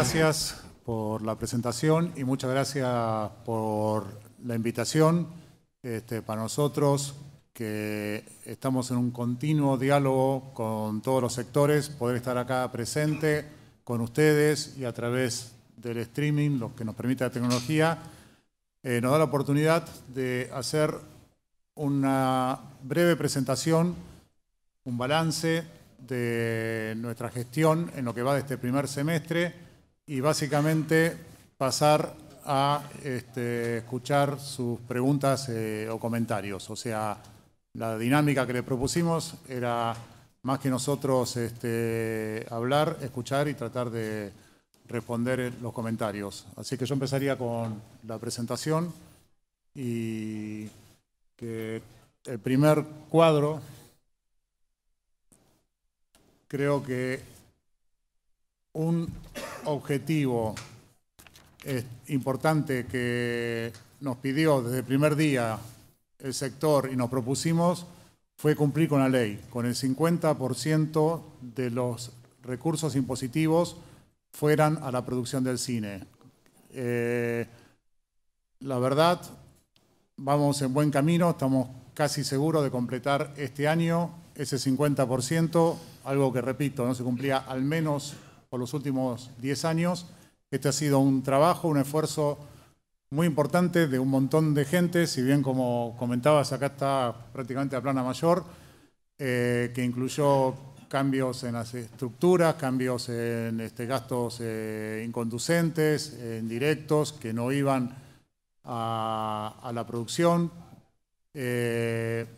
gracias por la presentación y muchas gracias por la invitación. Para nosotros, que estamos en un continuo diálogo con todos los sectores, poder estar acá presente con ustedes y a través del streaming, lo que nos permite la tecnología, nos da la oportunidad de hacer una breve presentación, un balance de nuestra gestión en lo que va de este primer semestre y básicamente pasar a escuchar sus preguntas o comentarios. O sea, la dinámica que le propusimos era más que nosotros hablar, escuchar y tratar de responder los comentarios. Así que yo empezaría con la presentación y que el primer cuadro, creo que un objetivo importante que nos pidió desde el primer día el sector y nos propusimos fue cumplir con la ley, con el 50% de los recursos impositivos fueran a la producción del cine. La verdad, vamos en buen camino, estamos casi seguros de completar este año ese 50%, algo que, repito, no se cumplía al menos por los últimos 10 años. Este ha sido un trabajo, un esfuerzo muy importante de un montón de gente, si bien, como comentabas, acá está prácticamente la plana mayor, que incluyó cambios en las estructuras, cambios en gastos inconducentes, indirectos, que no iban a la producción,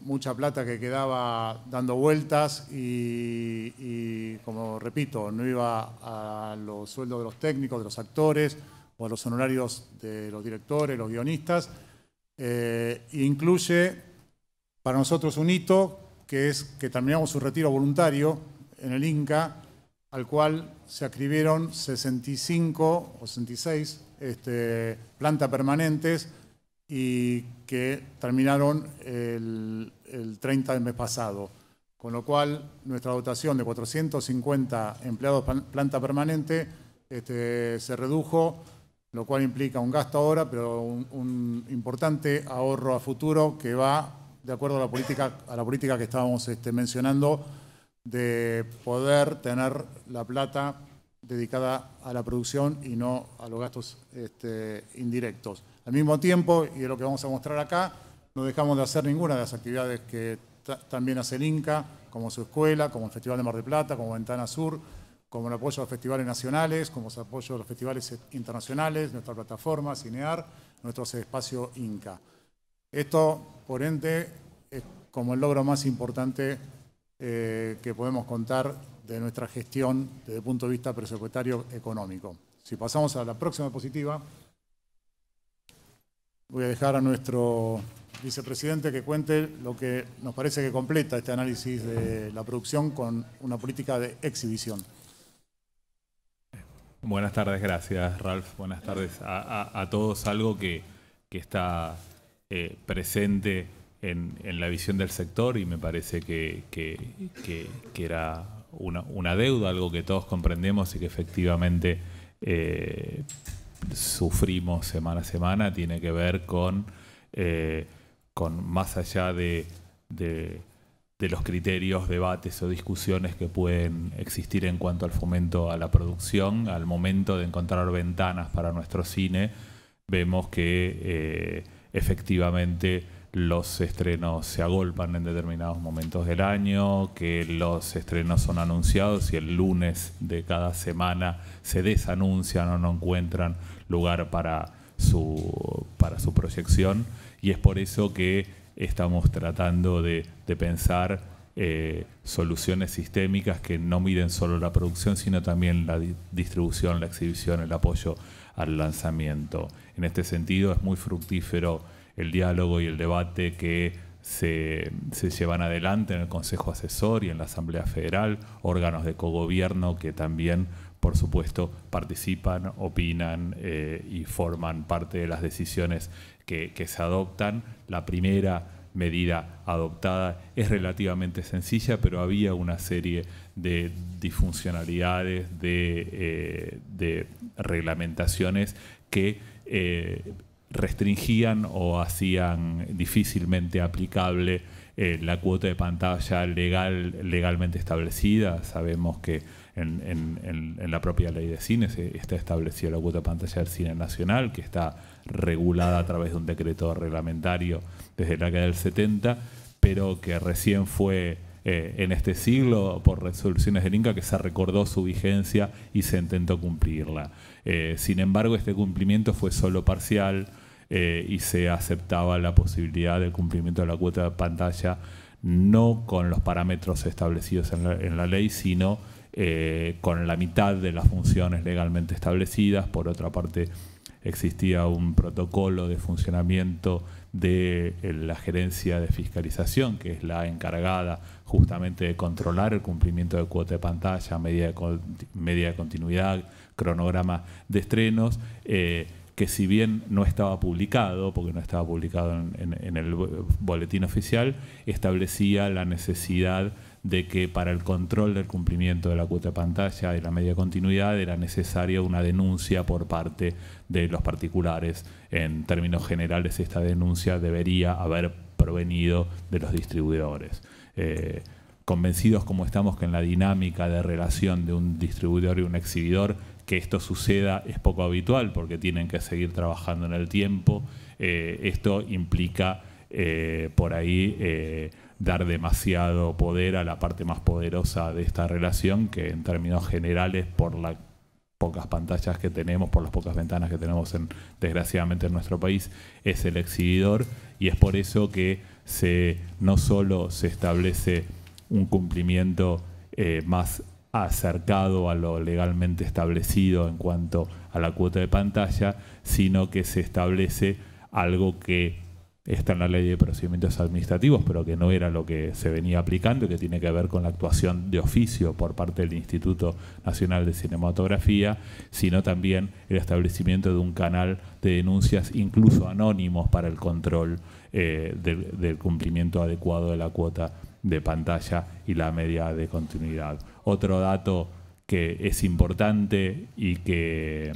mucha plata que quedaba dando vueltas y, como repito, no iba a los sueldos de los técnicos, de los actores o a los honorarios de los directores, los guionistas. Incluye para nosotros un hito, que es que terminamos su retiro voluntario en el Inca, al cual se adscribieron 65 o 66 plantas permanentes y que terminaron el 30 del mes pasado. Con lo cual, nuestra dotación de 450 empleados planta permanente se redujo, lo cual implica un gasto ahora, pero un importante ahorro a futuro que va de acuerdo a la política que estábamos mencionando, de poder tener la plata dedicada a la producción y no a los gastos indirectos. Al mismo tiempo, y es lo que vamos a mostrar acá, no dejamos de hacer ninguna de las actividades que también hace el Inca, como su escuela, como el Festival de Mar del Plata, como Ventana Sur, como el apoyo a los festivales nacionales, como el apoyo a los festivales internacionales, nuestra plataforma, Cinear, nuestro espacio Inca. Esto, por ende, es como el logro más importante que podemos contar de nuestra gestión desde el punto de vista presupuestario económico. Si pasamos a la próxima diapositiva, voy a dejar a nuestro vicepresidente que cuente lo que nos parece que completa este análisis de la producción con una política de exhibición. Buenas tardes, gracias Ralph. Buenas tardes a todos. Algo que está presente en la visión del sector y me parece que era una deuda, algo que todos comprendemos y que efectivamente sufrimos semana a semana, tiene que ver con más allá de los criterios, debates o discusiones que pueden existir en cuanto al fomento a la producción. Al momento de encontrar ventanas para nuestro cine, vemos que efectivamente los estrenos se agolpan en determinados momentos del año, que los estrenos son anunciados y el lunes de cada semana se desanuncian o no encuentran lugar para su proyección, y es por eso que estamos tratando de pensar soluciones sistémicas que no miren solo la producción, sino también la distribución, la exhibición, el apoyo al lanzamiento. En este sentido es muy fructífero el diálogo y el debate que se llevan adelante en el Consejo Asesor y en la Asamblea Federal, órganos de cogobierno que también, por supuesto, participan, opinan y forman parte de las decisiones que se adoptan. La primera medida adoptada es relativamente sencilla, pero había una serie de disfuncionalidades, de reglamentaciones que restringían o hacían difícilmente aplicable la cuota de pantalla legalmente establecida. Sabemos que en la propia ley de cine está establecida la cuota de pantalla del cine nacional, que está regulada a través de un decreto reglamentario desde la década del 70, pero que recién fue en este siglo, por resoluciones del Inca, que se recordó su vigencia y se intentó cumplirla. Sin embargo, este cumplimiento fue solo parcial y se aceptaba la posibilidad del cumplimiento de la cuota de pantalla no con los parámetros establecidos en la ley, sino con la mitad de las funciones legalmente establecidas. Por otra parte, existía un protocolo de funcionamiento de la gerencia de fiscalización, que es la encargada justamente de controlar el cumplimiento de cuota de pantalla, media de continuidad, cronograma de estrenos, que si bien no estaba publicado, porque no estaba publicado en el boletín oficial, establecía la necesidad de que para el control del cumplimiento de la cuota de pantalla y la media continuidad era necesaria una denuncia por parte de los particulares. En términos generales, esta denuncia debería haber provenido de los distribuidores. Convencidos como estamos que en la dinámica de relación de un distribuidor y un exhibidor, que esto suceda es poco habitual porque tienen que seguir trabajando en el tiempo. Esto implica por ahí dar demasiado poder a la parte más poderosa de esta relación, que en términos generales, por las pocas pantallas que tenemos, por las pocas ventanas que tenemos desgraciadamente en nuestro país, es el exhibidor, y es por eso que no solo se establece un cumplimiento más acercado a lo legalmente establecido en cuanto a la cuota de pantalla, sino que se establece algo que está en la ley de procedimientos administrativos, pero que no era lo que se venía aplicando, y que tiene que ver con la actuación de oficio por parte del Instituto Nacional de Cinematografía, sino también el establecimiento de un canal de denuncias, incluso anónimos, para el control del cumplimiento adecuado de la cuota de pantalla y la media de continuidad. Otro dato que es importante y que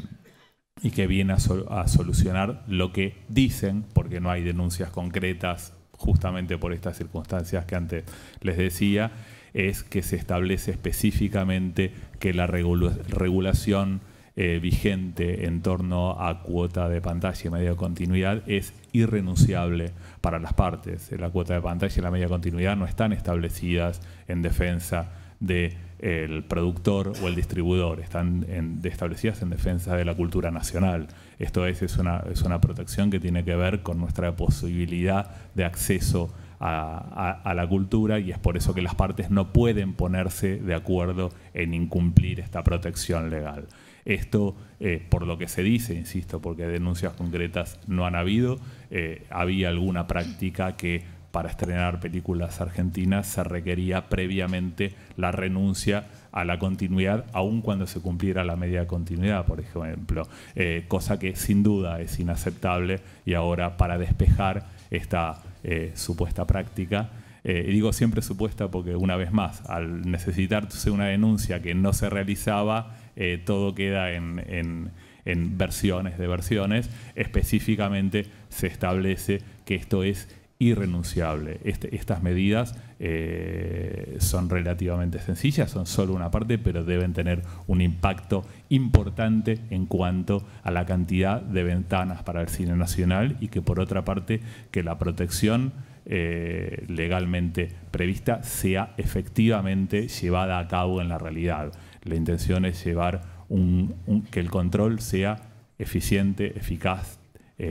viene a solucionar lo que dicen, porque no hay denuncias concretas justamente por estas circunstancias que antes les decía, es que se establece específicamente que la regulación vigente en torno a cuota de pantalla y media de continuidad es irrenunciable para las partes. La cuota de pantalla y la media de continuidad no están establecidas en defensa del productor o el distribuidor, están establecidas en defensa de la cultura nacional. Esto es una protección que tiene que ver con nuestra posibilidad de acceso a la cultura, y es por eso que las partes no pueden ponerse de acuerdo en incumplir esta protección legal. Esto, por lo que se dice, insisto, porque denuncias concretas no han habido, había alguna práctica que para estrenar películas argentinas se requería previamente la renuncia a la continuidad, aun cuando se cumpliera la media continuidad, por ejemplo, cosa que sin duda es inaceptable, y ahora para despejar esta supuesta práctica, y digo siempre supuesta porque, una vez más, al necesitarse una denuncia que no se realizaba, todo queda en versiones de versiones. Específicamente se establece que esto es irrenunciable. Estas medidas son relativamente sencillas, son solo una parte, pero deben tener un impacto importante en cuanto a la cantidad de ventanas para el cine nacional, y que, por otra parte, que la protección legalmente prevista sea efectivamente llevada a cabo en la realidad. La intención es llevar que el control sea eficiente, eficaz,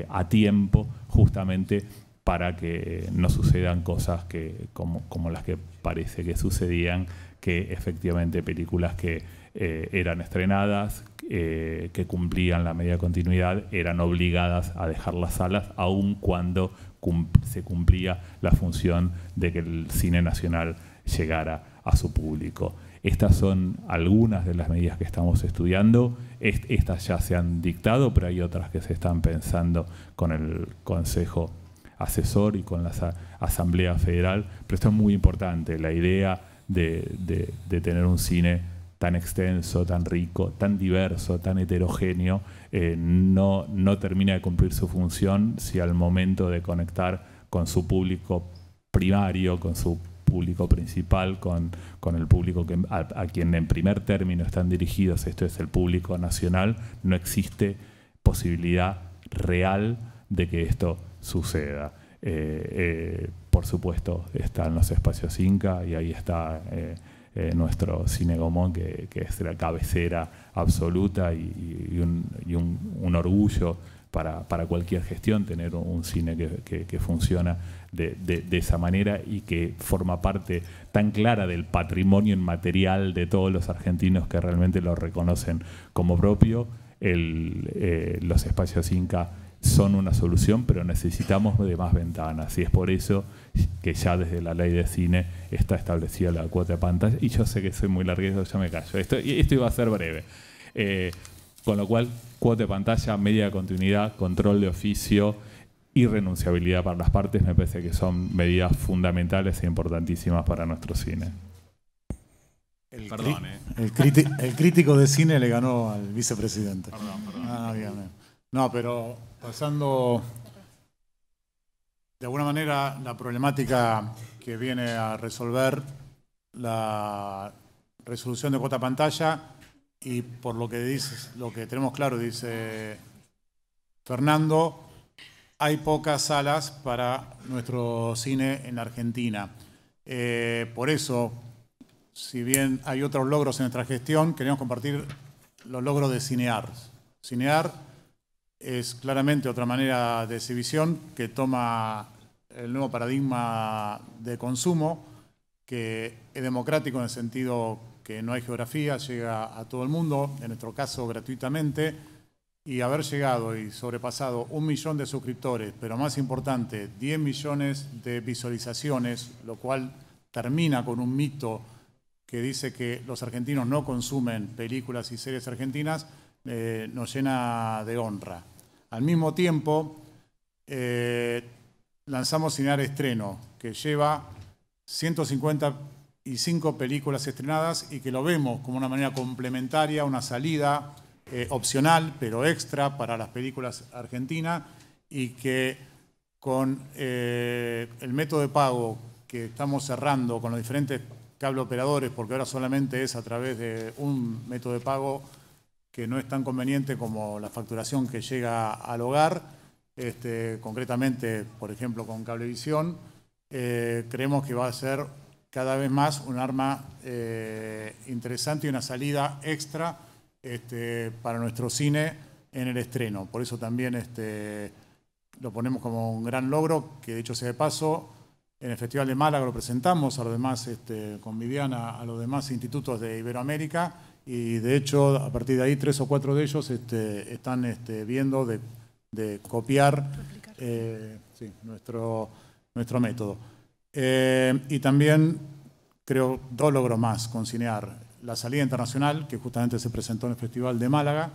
a tiempo, justamente para que no sucedan cosas como las que parece que sucedían, que efectivamente películas que eran estrenadas, que cumplían la media continuidad, eran obligadas a dejar las salas, aun cuando se cumplía la función de que el cine nacional llegara a su público. Estas son algunas de las medidas que estamos estudiando. Estas ya se han dictado, pero hay otras que se están pensando con el Consejo asesor y con la Asamblea Federal, pero esto es muy importante, la idea de tener un cine tan extenso, tan rico, tan diverso, tan heterogéneo, no termina de cumplir su función si al momento de conectar con su público primario, con su público principal, con el público a quien en primer término están dirigidos, esto es el público nacional, no existe posibilidad real de que esto suceda. Por supuesto están los espacios Inca y ahí está nuestro Cine Gaumont, que es la cabecera absoluta y un orgullo para cualquier gestión tener un cine que funciona de esa manera y que forma parte tan clara del patrimonio inmaterial de todos los argentinos que realmente lo reconocen como propio. Los espacios Inca son una solución, pero necesitamos de más ventanas y es por eso que ya desde la ley de cine está establecida la cuota de pantalla, y yo sé que soy muy larguero, ya me callo, esto iba a ser breve. Con lo cual, cuota de pantalla, media de continuidad, control de oficio y renunciabilidad para las partes me parece que son medidas fundamentales e importantísimas para nuestro cine. Perdón, el crítico de cine le ganó al vicepresidente. Perdón. No, pero pasando de alguna manera la problemática que viene a resolver la resolución de cuota pantalla, y por lo que dices, lo que tenemos claro, dice Fernando, hay pocas salas para nuestro cine en la Argentina. Por eso, si bien hay otros logros en nuestra gestión, queremos compartir los logros de Cinear. Cinear es claramente otra manera de exhibición que toma el nuevo paradigma de consumo, que es democrático en el sentido que no hay geografía, llega a todo el mundo, en nuestro caso gratuitamente, y haber llegado y sobrepasado 1 millón de suscriptores, pero más importante, 10 millones de visualizaciones, lo cual termina con un mito que dice que los argentinos no consumen películas y series argentinas, nos llena de honra. Al mismo tiempo, lanzamos Cinear Estreno, que lleva 155 películas estrenadas y que lo vemos como una manera complementaria, una salida opcional, pero extra para las películas argentinas, y que con el método de pago que estamos cerrando con los diferentes cable operadores, porque ahora solamente es a través de un método de pago que no es tan conveniente como la facturación que llega al hogar, concretamente, por ejemplo, con Cablevisión, creemos que va a ser cada vez más un arma interesante y una salida extra para nuestro cine en el estreno. Por eso también lo ponemos como un gran logro, que de hecho sea de paso, en el Festival de Málaga lo presentamos a los demás, con Viviana, a los demás institutos de Iberoamérica, y de hecho a partir de ahí 3 o 4 de ellos están viendo de copiar sí, nuestro método. Y también creo 2 logros más con Cinear. La salida internacional, que justamente se presentó en el Festival de Málaga.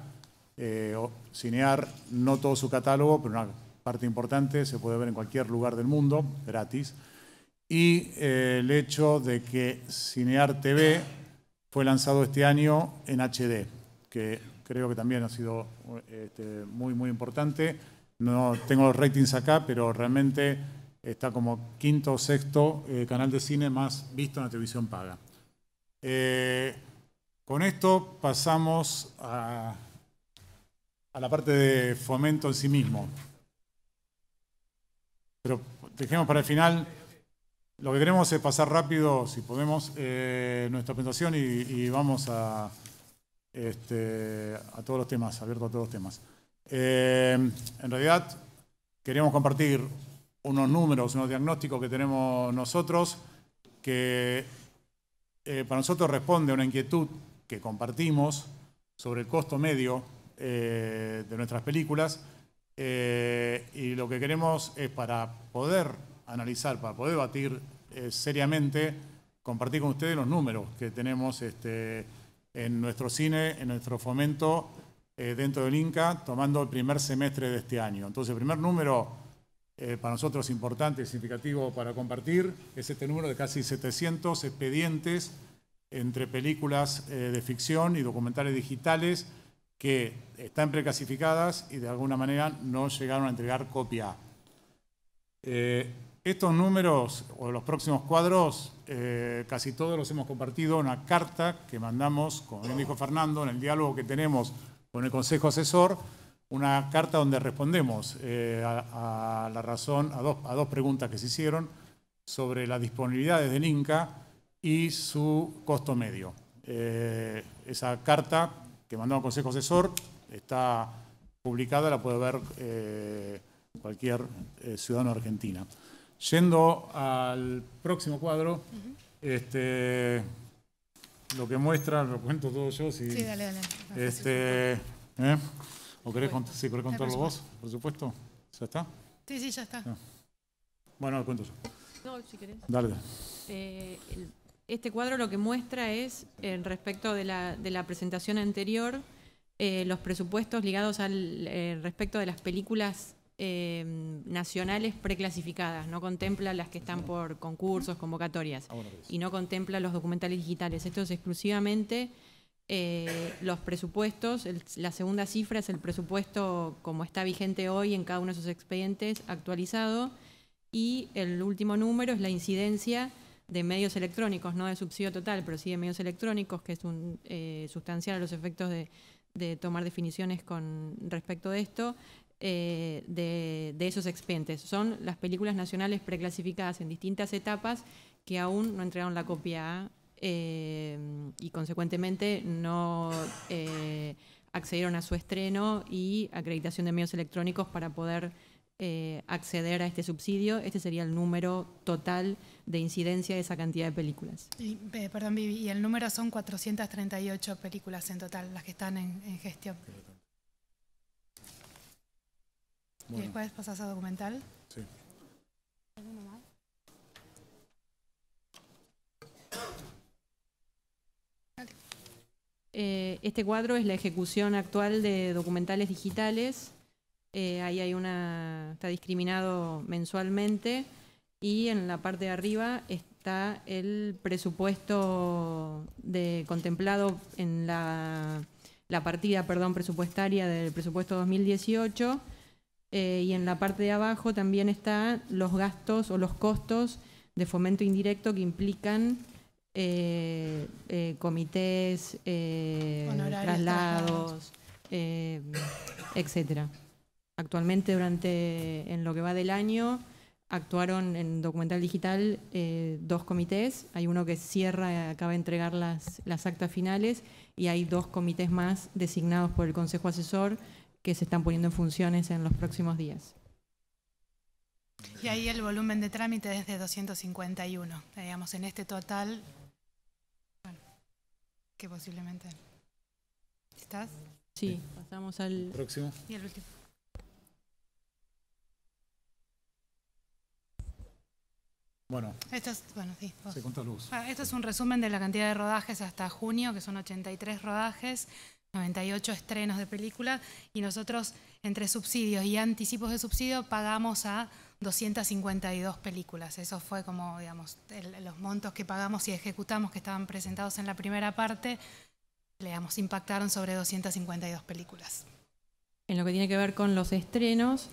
Cinear, no todo su catálogo, pero una parte importante se puede ver en cualquier lugar del mundo, gratis. Y el hecho de que Cinear TV fue lanzado este año en HD, que creo que también ha sido muy, muy importante. No tengo los ratings acá, pero realmente está como 5º o 6º canal de cine más visto en la televisión paga. Con esto pasamos a la parte de fomento en sí mismo. Pero dejemos para el final. Lo que queremos es pasar rápido, si podemos, nuestra presentación y vamos a todos los temas, abierto a todos los temas. En realidad, queremos compartir unos números, unos diagnósticos que tenemos nosotros, que para nosotros responde a una inquietud que compartimos sobre el costo medio de nuestras películas, y lo que queremos es, para poder analizar, para poder debatir seriamente, compartir con ustedes los números que tenemos en nuestro cine, en nuestro fomento dentro del Inca, tomando el primer semestre de este año. Entonces, el primer número para nosotros importante y significativo para compartir, es este número de casi 700 expedientes entre películas de ficción y documentales digitales que están preclasificadas y de alguna manera no llegaron a entregar copia A. Estos números, o los próximos cuadros, casi todos los hemos compartido en una carta que mandamos, como bien dijo Fernando, en el diálogo que tenemos con el Consejo Asesor, una carta donde respondemos a la razón, a dos preguntas que se hicieron sobre las disponibilidades del Inca y su costo medio. Esa carta que mandamos al Consejo Asesor está publicada, la puede ver cualquier ciudadano argentino. Yendo al próximo cuadro, lo que muestra, lo cuento todo yo. Si, sí, dale. ¿O querés contarlo vos, por supuesto? ¿Ya está? Sí, ya está. Bueno, lo cuento yo. No, si querés. Dale. Este cuadro lo que muestra es, respecto de la presentación anterior, los presupuestos ligados al respecto de las películas nacionales preclasificadas. No contempla las que están por concursos, convocatorias, y no contempla los documentales digitales. Esto es exclusivamente los presupuestos. La segunda cifra es el presupuesto como está vigente hoy en cada uno de esos expedientes actualizado, y el último número es la incidencia de medios electrónicos, no de subsidio total, pero sí de medios electrónicos, que es sustancial a los efectos de tomar definiciones con respecto de esto, de esos expedientes. Son las películas nacionales preclasificadas en distintas etapas que aún no entregaron la copia A y consecuentemente no accedieron a su estreno y acreditación de medios electrónicos para poder acceder a este subsidio. Este sería el número total de incidencia de esa cantidad de películas. Perdón, Vivi, y el número son 438 películas en total, las que están en gestión. Bueno. ¿Y después pasas a documental? Sí. ¿Alguno más? Este cuadro es la ejecución actual de documentales digitales. Ahí está discriminado mensualmente, y en la parte de arriba está el presupuesto contemplado en la partida presupuestaria del presupuesto 2018, y en la parte de abajo también están los gastos o los costos de fomento indirecto que implican comités, traslados, etcétera. Actualmente, en lo que va del año, actuaron en documental digital 2 comités. Hay uno que acaba de entregar las actas finales, y hay 2 comités más designados por el Consejo Asesor que se están poniendo en funciones en los próximos días. Y ahí el volumen de trámite es de 251. Digamos, en este total, bueno, que posiblemente... ¿Estás? Sí, pasamos al próximo. Y el último. Bueno, sí. Sí, contá luz. Esto es un resumen de la cantidad de rodajes hasta junio, que son 83 rodajes, 98 estrenos de película, y nosotros, entre subsidios y anticipos de subsidio, pagamos a 252 películas. Eso fue como, digamos, los montos que pagamos y ejecutamos, que estaban presentados en la primera parte, digamos, impactaron sobre 252 películas. En lo que tiene que ver con los estrenos,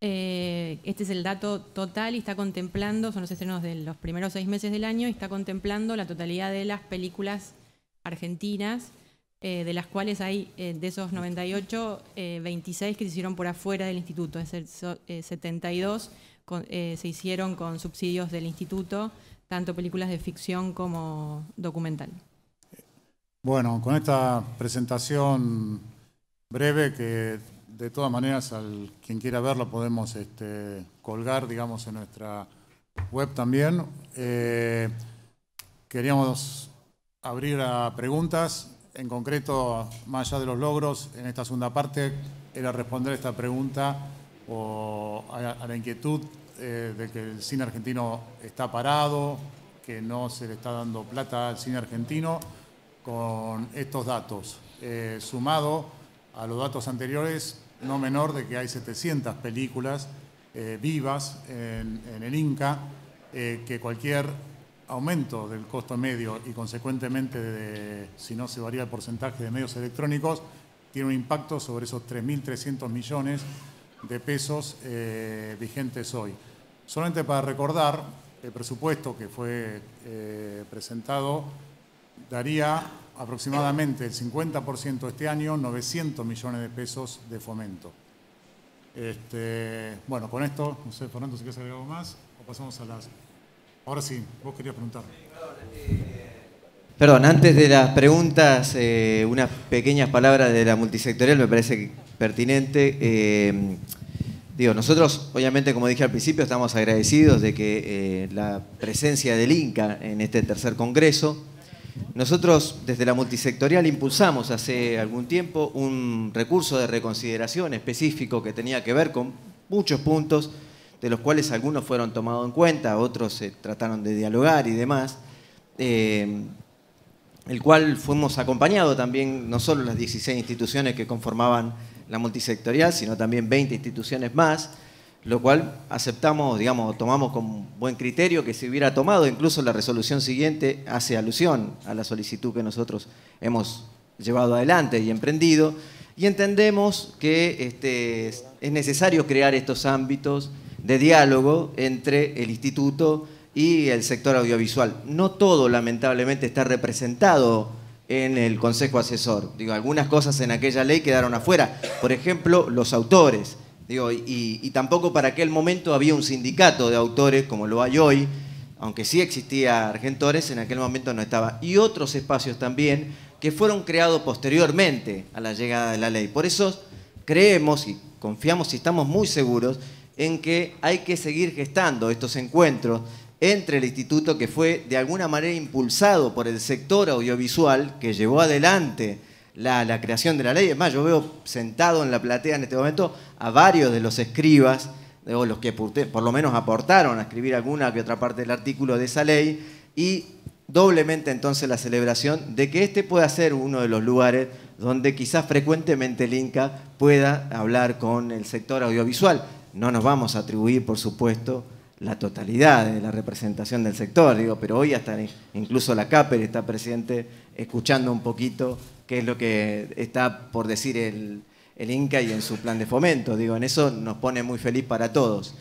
este es el dato total y está contemplando, son los estrenos de los primeros 6 meses del año, y está contemplando la totalidad de las películas argentinas, de las cuales hay, de esos 98, 26 que se hicieron por afuera del instituto, es decir, 72 se hicieron con subsidios del instituto, tanto películas de ficción como documental. Bueno, con esta presentación breve, que de todas maneras quien quiera verlo podemos colgar, digamos, en nuestra web también. Queríamos abrir a preguntas. En concreto, más allá de los logros, en esta segunda parte era responder esta pregunta o a la inquietud de que el cine argentino está parado, que no se le está dando plata al cine argentino, con estos datos. Sumado a los datos anteriores, no menor de que hay 700 películas vivas en el Inca, que cualquier aumento del costo medio y consecuentemente, si no se varía el porcentaje de medios electrónicos, tiene un impacto sobre esos 3.300 millones de pesos vigentes hoy. Solamente para recordar, el presupuesto que fue presentado daría aproximadamente el 50% este año, 900 millones de pesos de fomento. Bueno, con esto, no sé, Fernando, si quieres agregar algo más, o pasamos a las... Ahora sí, vos querías preguntar. Perdón, antes de las preguntas, unas pequeñas palabras de la multisectorial me parece pertinente. Nosotros, obviamente, como dije al principio, estamos agradecidos de que la presencia del Inca en este tercer congreso. Nosotros, desde la multisectorial, impulsamos hace algún tiempo un recurso de reconsideración específico que tenía que ver con muchos puntos, de los cuales algunos fueron tomados en cuenta, otros se trataron de dialogar y demás, el cual fuimos acompañados también, no solo las 16 instituciones que conformaban la multisectorial, sino también 20 instituciones más, lo cual aceptamos, digamos, tomamos con buen criterio que se hubiera tomado. Incluso la resolución siguiente hace alusión a la solicitud que nosotros hemos llevado adelante y emprendido, y entendemos que es necesario crear estos ámbitos de diálogo entre el instituto y el sector audiovisual. No todo, lamentablemente, está representado en el Consejo Asesor. Algunas cosas en aquella ley quedaron afuera. Por ejemplo, los autores. Y tampoco para aquel momento había un sindicato de autores como lo hay hoy, aunque sí existía Argentores, en aquel momento no estaba. Y otros espacios también que fueron creados posteriormente a la llegada de la ley. Por eso creemos y confiamos y estamos muy seguros en que hay que seguir gestando estos encuentros entre el instituto, que fue de alguna manera impulsado por el sector audiovisual que llevó adelante la creación de la ley. Es más, yo veo sentado en la platea en este momento a varios de los escribas, o los que por lo menos aportaron a escribir alguna que otra parte del artículo de esa ley, y doblemente entonces la celebración de que este pueda ser uno de los lugares donde quizás frecuentemente el Inca pueda hablar con el sector audiovisual. No nos vamos a atribuir, por supuesto, la totalidad de la representación del sector, pero hoy hasta incluso la CAPER está presente escuchando un poquito qué es lo que está por decir el Inca y en su plan de fomento. En eso nos pone muy feliz para todos.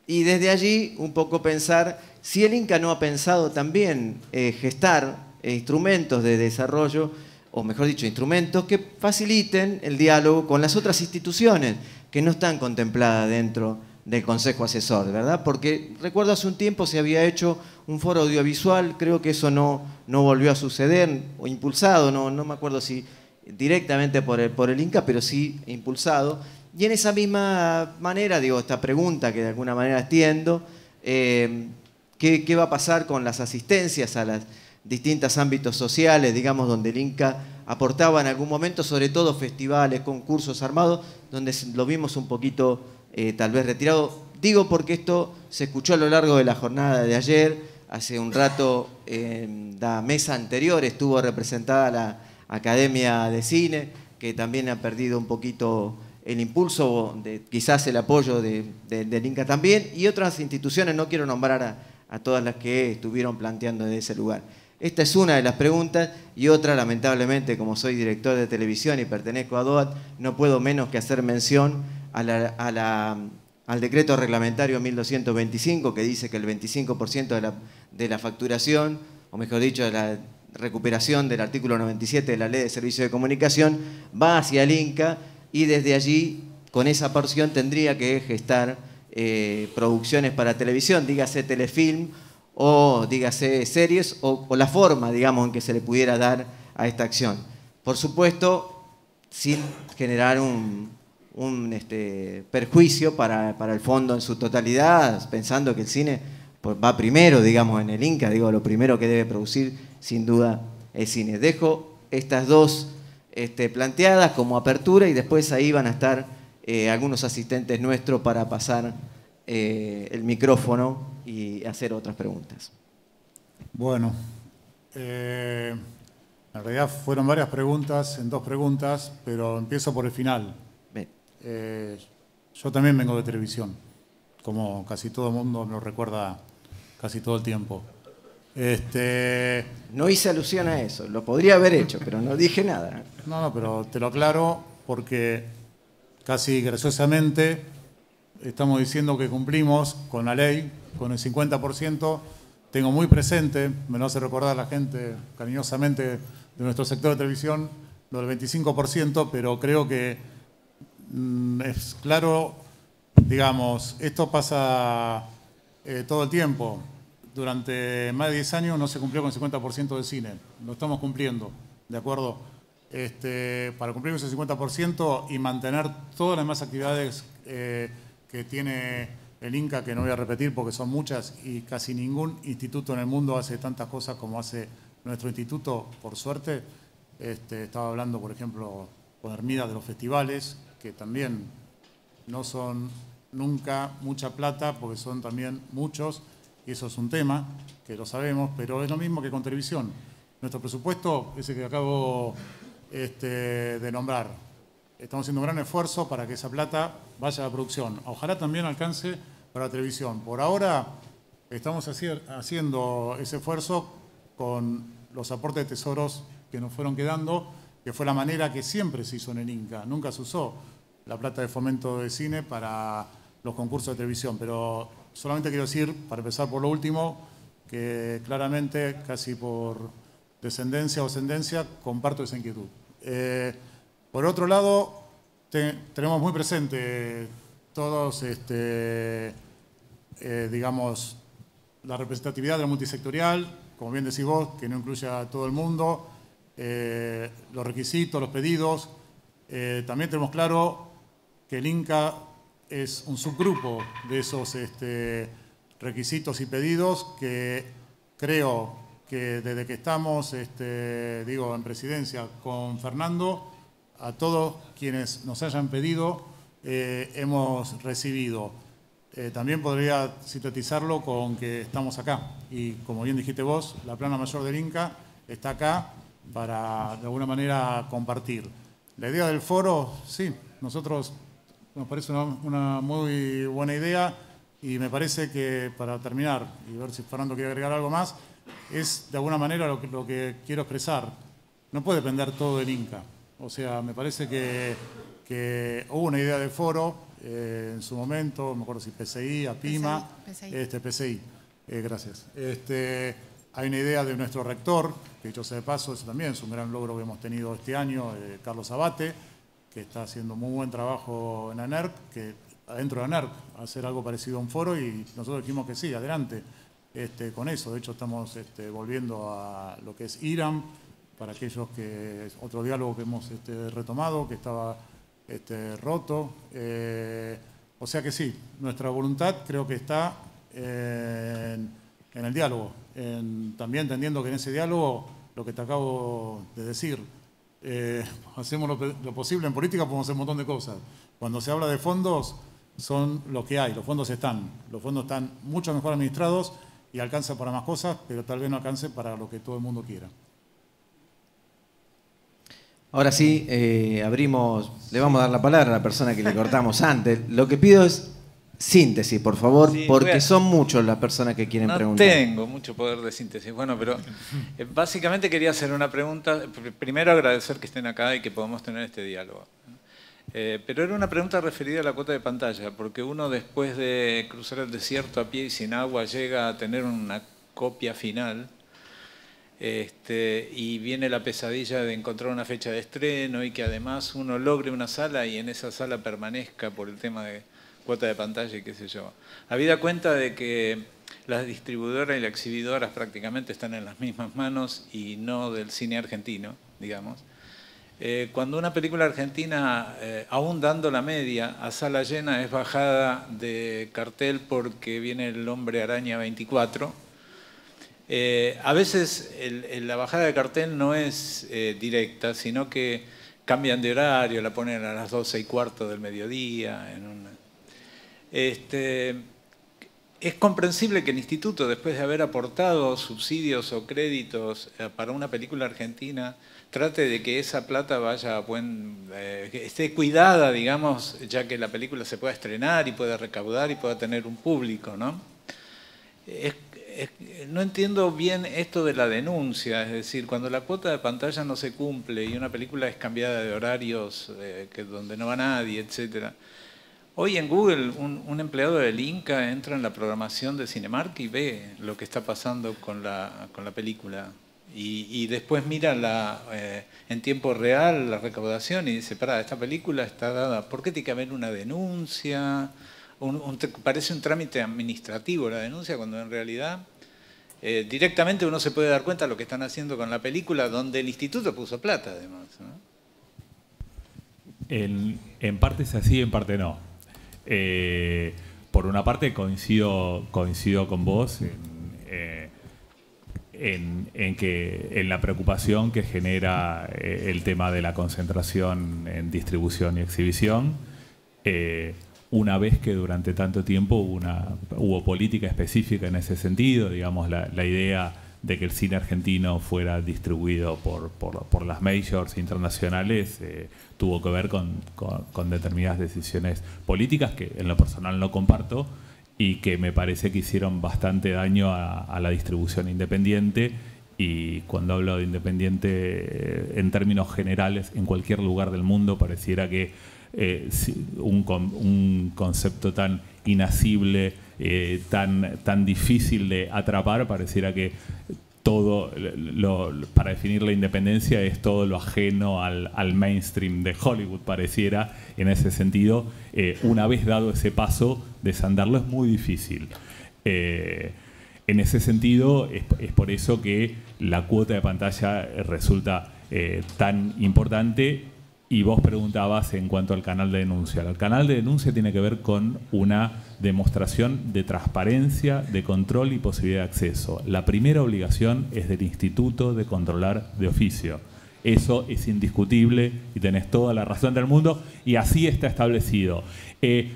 Y desde allí un poco pensar si el Inca no ha pensado también gestar instrumentos de desarrollo, o mejor dicho, instrumentos que faciliten el diálogo con las otras instituciones que no están contempladas dentro del Consejo Asesor, ¿verdad? Porque recuerdo hace un tiempo se había hecho un foro audiovisual, creo que eso no volvió a suceder, o impulsado, no me acuerdo si directamente por el Inca, pero sí impulsado. Y en esa misma manera, esta pregunta que de alguna manera extiendo, ¿qué va a pasar con las asistencias a los distintos ámbitos sociales, donde el Inca aportaba en algún momento, sobre todo festivales, concursos armados, donde lo vimos un poquito tal vez retirado? Digo porque esto se escuchó a lo largo de la jornada de ayer. Hace un rato, en la mesa anterior, estuvo representada la Academia de Cine, que también ha perdido un poquito el impulso, quizás el apoyo del Inca también, y otras instituciones, no quiero nombrar a todas las que estuvieron planteando desde ese lugar. Esta es una de las preguntas, y otra, lamentablemente, como soy director de televisión y pertenezco a DOAT, no puedo menos que hacer mención al decreto reglamentario 1225, que dice que el 25% de la facturación, o mejor dicho, de la recuperación del artículo 97 de la Ley de Servicios de Comunicación, va hacia el Inca, y desde allí, con esa porción, tendría que gestar producciones para televisión, dígase telefilm, o dígase series, o la forma, en que se le pudiera dar a esta acción. Por supuesto, sin generar un perjuicio para el fondo en su totalidad, pensando que el cine va primero, en el Inca. Lo primero que debe producir, sin duda, es cine. Dejo estas dos planteadas como apertura, y después ahí van a estar algunos asistentes nuestros para pasar el micrófono y hacer otras preguntas. Bueno, en realidad fueron varias preguntas en dos preguntas, pero empiezo por el final. Yo también vengo de televisión. como casi todo el mundo me lo recuerda casi todo el tiempo. No hice alusión a eso, lo podría haber hecho, pero no dije nada. No, pero te lo aclaro porque casi graciosamente estamos diciendo que cumplimos con la ley, con el 50%. Tengo muy presente, me lo hace recordar la gente cariñosamente de nuestro sector de televisión, lo del 25%, pero creo que es claro, digamos, esto pasa todo el tiempo. Durante más de 10 años no se cumplió con el 50% del cine, lo estamos cumpliendo, ¿de acuerdo? Para cumplir ese 50% y mantener todas las demás actividades que tiene el INCA, que no voy a repetir porque son muchas y casi ningún instituto en el mundo hace tantas cosas como hace nuestro instituto, por suerte. Estaba hablando, por ejemplo, con Hermida de los festivales, que también no son nunca mucha plata porque son también muchos, y eso es un tema que lo sabemos, pero es lo mismo que con televisión. Nuestro presupuesto, ese que acabo de nombrar, estamos haciendo un gran esfuerzo para que esa plata vaya a la producción. Ojalá también alcance para la televisión. Por ahora estamos haciendo ese esfuerzo con los aportes de tesoros que nos fueron quedando, que fue la manera que siempre se hizo en el INCA. Nunca se usó la plata de fomento de cine para los concursos de televisión, pero solamente quiero decir, para empezar por lo último, que claramente, casi por descendencia o ascendencia, comparto esa inquietud. Por otro lado, tenemos muy presente todos, digamos, la representatividad de la multisectorial, como bien decís vos, que no incluye a todo el mundo, los requisitos, los pedidos. También tenemos claro que el INCA es un subgrupo de esos requisitos y pedidos que creo que desde que estamos, en presidencia con Fernando, a todos quienes nos hayan pedido, hemos recibido. También podría sintetizarlo con que estamos acá. Y como bien dijiste vos, la plana mayor del INCA está acá para, de alguna manera, compartir. La idea del foro, sí, nosotros nos parece una muy buena idea y me parece que, para terminar, y ver si Fernando quiere agregar algo más, es de alguna manera lo que quiero expresar. No puede depender todo del INCA. O sea, me parece que hubo una idea de foro en su momento, no me acuerdo si PCI, APIMA, PCI. Gracias. Hay una idea de nuestro rector, que dicho sea de paso, eso también es un gran logro que hemos tenido este año, Carlos Abate, que está haciendo muy buen trabajo en ANERC, que adentro de ANERC hacer algo parecido a un foro, y nosotros dijimos que sí, adelante con eso. De hecho, estamos volviendo a lo que es IRAM, para aquellos que, otro diálogo que hemos retomado, que estaba roto. O sea que sí, nuestra voluntad creo que está en el diálogo, también entendiendo que en ese diálogo, lo que te acabo de decir, hacemos lo posible. En política podemos hacer un montón de cosas. Cuando se habla de fondos, son lo que hay, los fondos están mucho mejor administrados y alcanzan para más cosas, pero tal vez no alcance para lo que todo el mundo quiera. Ahora sí, le vamos a dar la palabra a la persona que le cortamos antes. Lo que pido es síntesis, por favor, sí, porque son muchos las personas que quieren preguntar. No tengo mucho poder de síntesis. Bueno, pero básicamente quería hacer una pregunta. Primero agradecer que estén acá y que podamos tener este diálogo. Pero era una pregunta referida a la cuota de pantalla, porque uno, después de cruzar el desierto a pie y sin agua, llega a tener una copia final. Y viene la pesadilla de encontrar una fecha de estreno y que además uno logre una sala y en esa sala permanezca por el tema de cuota de pantalla y qué sé yo. Habida cuenta de que las distribuidoras y las exhibidoras prácticamente están en las mismas manos y no del cine argentino, digamos. Cuando una película argentina, aún dando la media a sala llena, es bajada de cartel porque viene El Hombre Araña 24, a veces la bajada de cartel no es directa, sino que cambian de horario, la ponen a las 12:15 del mediodía. es comprensible que el instituto, después de haber aportado subsidios o créditos para una película argentina, trate de que esa plata vaya a que esté cuidada, digamos, ya que la película se pueda estrenar y pueda recaudar y pueda tener un público, ¿no? No entiendo bien esto de la denuncia, es decir, cuando la cuota de pantalla no se cumple y una película es cambiada de horarios donde no va nadie, etcétera. Hoy en Google un empleado del Inca entra en la programación de Cinemark y ve lo que está pasando con la película y después mira en tiempo real la recaudación y dice, pará, esta película está dada, ¿por qué tiene que haber una denuncia? Parece un trámite administrativo la denuncia, cuando en realidad directamente uno se puede dar cuenta de lo que están haciendo con la película, donde el instituto puso plata además, ¿no? En parte es así, en parte no. Por una parte coincido con vos en la preocupación que genera el tema de la concentración en distribución y exhibición. Una vez que durante tanto tiempo hubo política específica en ese sentido, digamos, la idea de que el cine argentino fuera distribuido por las majors internacionales tuvo que ver con determinadas decisiones políticas que en lo personal no comparto y que me parece que hicieron bastante daño a la distribución independiente. Y cuando hablo de independiente en términos generales, en cualquier lugar del mundo pareciera que un concepto tan inasible, tan difícil de atrapar, pareciera que todo, para definir la independencia, es todo lo ajeno al mainstream de Hollywood, pareciera. En ese sentido, una vez dado ese paso, desandarlo es muy difícil. En ese sentido, es por eso que la cuota de pantalla resulta tan importante. Y vos preguntabas en cuanto al canal de denuncia. El canal de denuncia tiene que ver con una demostración de transparencia, de control y posibilidad de acceso. La primera obligación es del instituto de controlar de oficio. Eso es indiscutible y tenés toda la razón del mundo y así está establecido.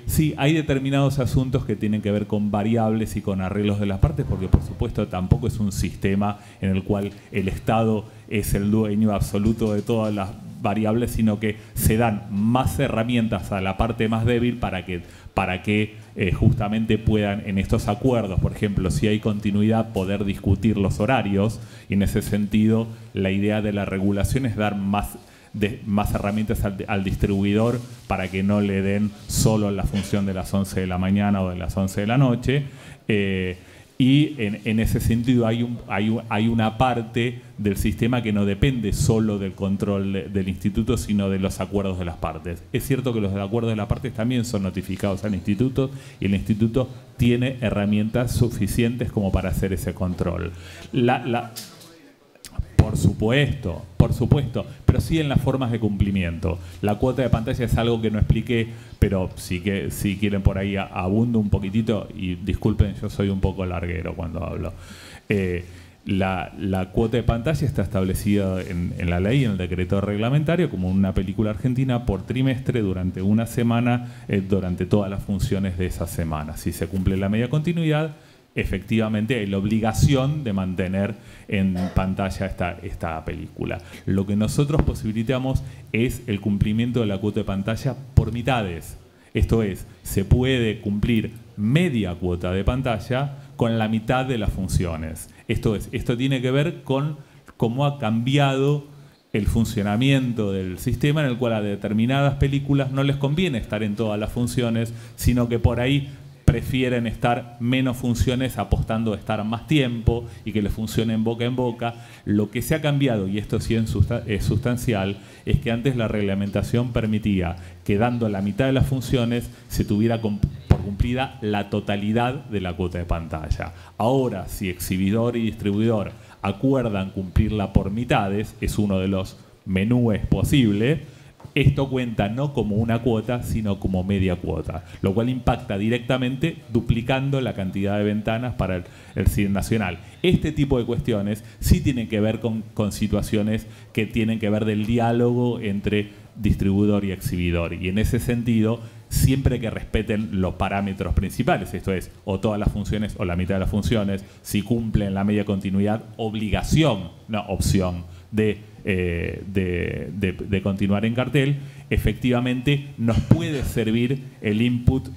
Sí, hay determinados asuntos que tienen que ver con variables y con arreglos de las partes, porque por supuesto tampoco es un sistema en el cual el Estado es el dueño absoluto de todas las variables, sino que se dan más herramientas a la parte más débil para que justamente puedan en estos acuerdos, por ejemplo, si hay continuidad, poder discutir los horarios. Y en ese sentido la idea de la regulación es dar más herramientas al distribuidor para que no le den solo la función de las 11 de la mañana o de las 11 de la noche. Y en ese sentido hay una parte del sistema que no depende solo del control del instituto, sino de los acuerdos de las partes. Es cierto que los acuerdos de las partes también son notificados al instituto y el instituto tiene herramientas suficientes como para hacer ese control. Por supuesto, pero sí en las formas de cumplimiento. La cuota de pantalla es algo que no expliqué, pero sí que si quieren por ahí abundo un poquitito, y disculpen, yo soy un poco larguero cuando hablo. La cuota de pantalla está establecida en la ley, en el decreto reglamentario, como una película argentina por trimestre durante una semana, durante todas las funciones de esa semana. Si se cumple la media continuidad, efectivamente hay la obligación de mantener en pantalla esta película. Lo que nosotros posibilitamos es el cumplimiento de la cuota de pantalla por mitades. Esto es, se puede cumplir media cuota de pantalla con la mitad de las funciones. Esto tiene que ver con cómo ha cambiado el funcionamiento del sistema, en el cual a determinadas películas no les conviene estar en todas las funciones, sino que por ahí prefieren estar menos funciones apostando a estar más tiempo y que les funcione en boca. Lo que se ha cambiado, y esto sí es sustancial, es que antes la reglamentación permitía que dando la mitad de las funciones se tuviera por cumplida la totalidad de la cuota de pantalla. Ahora, si exhibidor y distribuidor acuerdan cumplirla por mitades, es uno de los menúes posibles. Esto cuenta no como una cuota, sino como media cuota, lo cual impacta directamente duplicando la cantidad de ventanas para el cine nacional. Este tipo de cuestiones sí tienen que ver con situaciones que tienen que ver del diálogo entre distribuidor y exhibidor. Y en ese sentido, siempre que respeten los parámetros principales, esto es, o todas las funciones o la mitad de las funciones, si cumplen la media continuidad, obligación, no opción, de continuar en cartel, efectivamente nos puede servir el input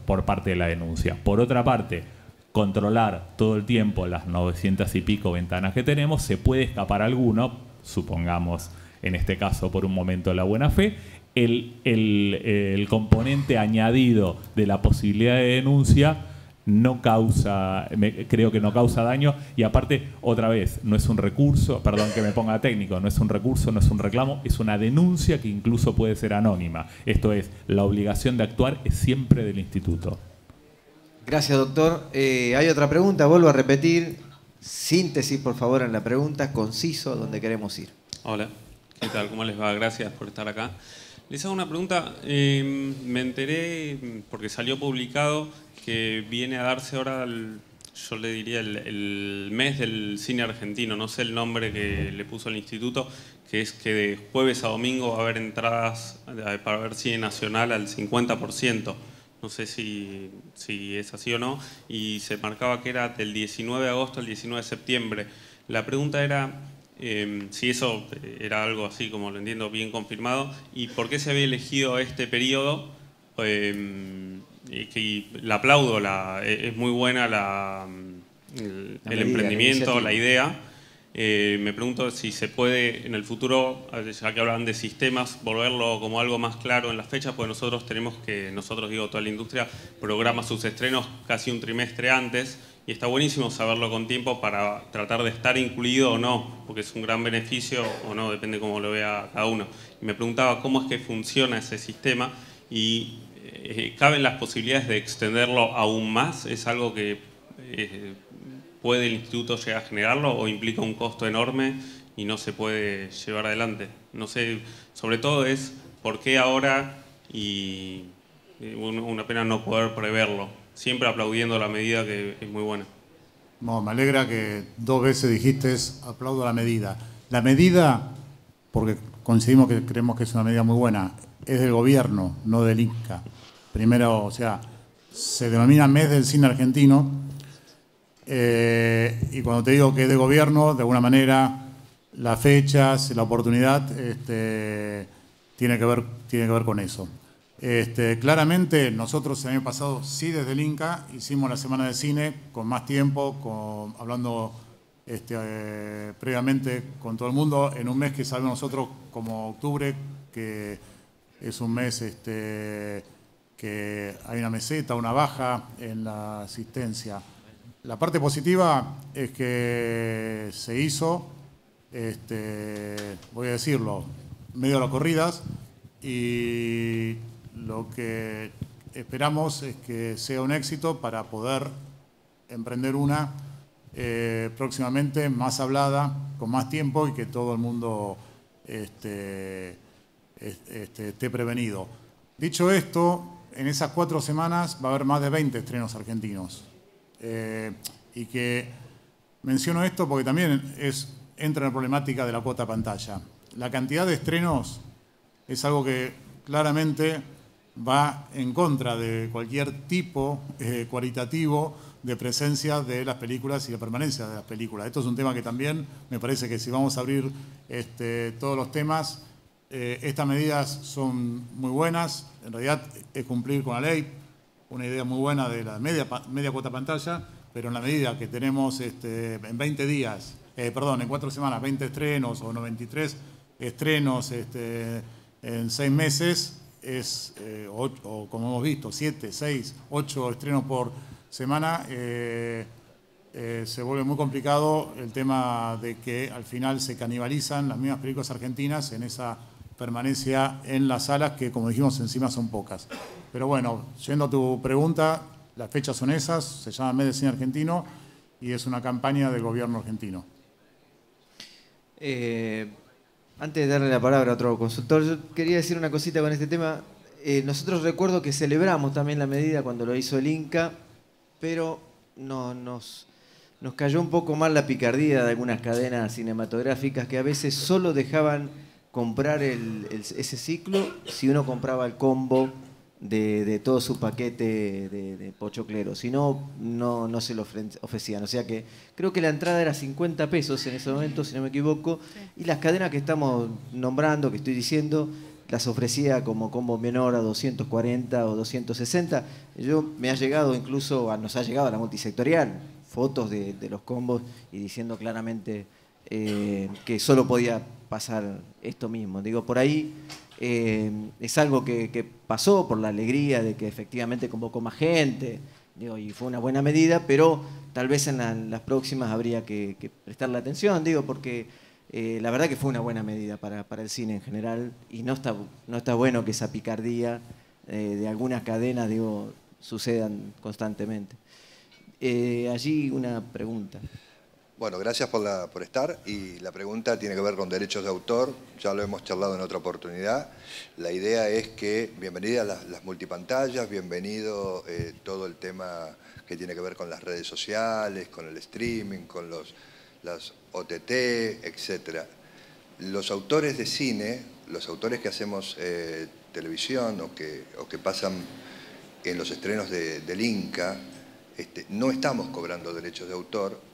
por parte de la denuncia. Por otra parte, controlar todo el tiempo las 900 y pico ventanas que tenemos, se puede escapar alguno, supongamos en este caso por un momento la buena fe, el componente añadido de la posibilidad de denuncia no causa, creo que no causa daño, y aparte, otra vez, no es un recurso, perdón que me ponga técnico, no es un recurso, no es un reclamo, es una denuncia que incluso puede ser anónima. Esto es, la obligación de actuar es siempre del instituto. Gracias, doctor. Hay otra pregunta, vuelvo a repetir. Síntesis, por favor, en la pregunta, conciso, donde queremos ir. Hola, ¿qué tal? ¿Cómo les va? Gracias por estar acá. Les hago una pregunta. Me enteré, porque salió publicado, que viene a darse ahora, yo le diría, el mes del cine argentino. No sé el nombre que le puso el instituto, que es que de jueves a domingo va a haber entradas para ver cine nacional al 50%. No sé si es así o no. Y se marcaba que era del 19 de agosto al 19 de septiembre. La pregunta era si eso era algo así, como lo entiendo, bien confirmado, y por qué se había elegido este periodo. Que la aplaudo, es muy buena el emprendimiento, la idea. Me pregunto si se puede en el futuro, ya que hablan de sistemas, volverlo como algo más claro en las fechas, porque nosotros tenemos que, digo, toda la industria programa sus estrenos casi un trimestre antes, y está buenísimo saberlo con tiempo para tratar de estar incluido o no, porque es un gran beneficio o no, depende cómo lo vea cada uno. Y me preguntaba cómo es que funciona ese sistema y ¿caben las posibilidades de extenderlo aún más? ¿Es algo que puede el instituto llegar a generarlo o implica un costo enorme y no se puede llevar adelante? No sé, sobre todo es por qué ahora y una pena no poder preverlo. Siempre aplaudiendo la medida, que es muy buena. No, me alegra que 2 veces dijiste aplaudo la medida. La medida, porque coincidimos que creemos que es una medida muy buena, es del gobierno, no del Inca. Primero, o sea, se denomina mes del cine argentino, y cuando te digo que es de gobierno, de alguna manera, las fechas, la oportunidad, tiene que ver con eso. Claramente, nosotros el año pasado, sí, desde el Inca, hicimos la Semana de Cine con más tiempo, hablando previamente con todo el mundo, en un mes que sabemos nosotros como octubre, que es un mes que hay una meseta, una baja en la asistencia. La parte positiva es que se hizo, voy a decirlo, medio a las corridas, y lo que esperamos es que sea un éxito para poder emprender una próximamente más hablada, con más tiempo, y que todo el mundo esté prevenido. Dicho esto, en esas 4 semanas va a haber más de 20 estrenos argentinos. Y que menciono esto porque también entra en la problemática de la cuota pantalla. La cantidad de estrenos es algo que claramente va en contra de cualquier tipo cualitativo de presencia de las películas y de permanencia de las películas. Esto es un tema que también me parece que si vamos a abrir todos los temas, estas medidas son muy buenas. En realidad es cumplir con la ley, una idea muy buena de la media cuota pantalla, pero en la medida que tenemos en 20 días, en 4 semanas, 20 estrenos o 93 estrenos en 6 meses, o como hemos visto, 7, 6, 8 estrenos por semana, se vuelve muy complicado el tema de que al final se canibalizan las mismas películas argentinas en esa permanencia en las salas, que como dijimos encima son pocas. Pero bueno, yendo a tu pregunta, las fechas son esas, se llama Mes de Cine Argentino y es una campaña del gobierno argentino. Antes de darle la palabra a otro consultor, yo quería decir una cosita con este tema. Nosotros recuerdo que celebramos también la medida cuando lo hizo el Inca, pero nos cayó un poco mal la picardía de algunas cadenas cinematográficas que a veces solo dejaban comprar ese ciclo si uno compraba el combo de todo su paquete de pochoclero. Si no, no se lo ofrecían. O sea que creo que la entrada era 50 pesos en ese momento, si no me equivoco. Sí. Y las cadenas que estamos nombrando, que estoy diciendo, las ofrecía como combo menor a 240 o 260. Me ha llegado incluso, nos ha llegado a la multisectorial, fotos de los combos y diciendo claramente que solo podía pasar esto mismo. Digo, por ahí es algo que pasó por la alegría de que efectivamente convocó más gente, digo, y fue una buena medida, pero tal vez en las próximas habría que prestarle atención, digo, porque la verdad que fue una buena medida para el cine en general y no está bueno que esa picardía de algunas cadenas, digo, sucedan constantemente. Allí una pregunta. Bueno, gracias por estar, y la pregunta tiene que ver con derechos de autor, ya lo hemos charlado en otra oportunidad. La idea es que, bienvenidas las multipantallas, bienvenido todo el tema que tiene que ver con las redes sociales, con el streaming, con las OTT, etc. Los autores de cine, los autores que hacemos televisión o que pasan en los estrenos del Inca, no estamos cobrando derechos de autor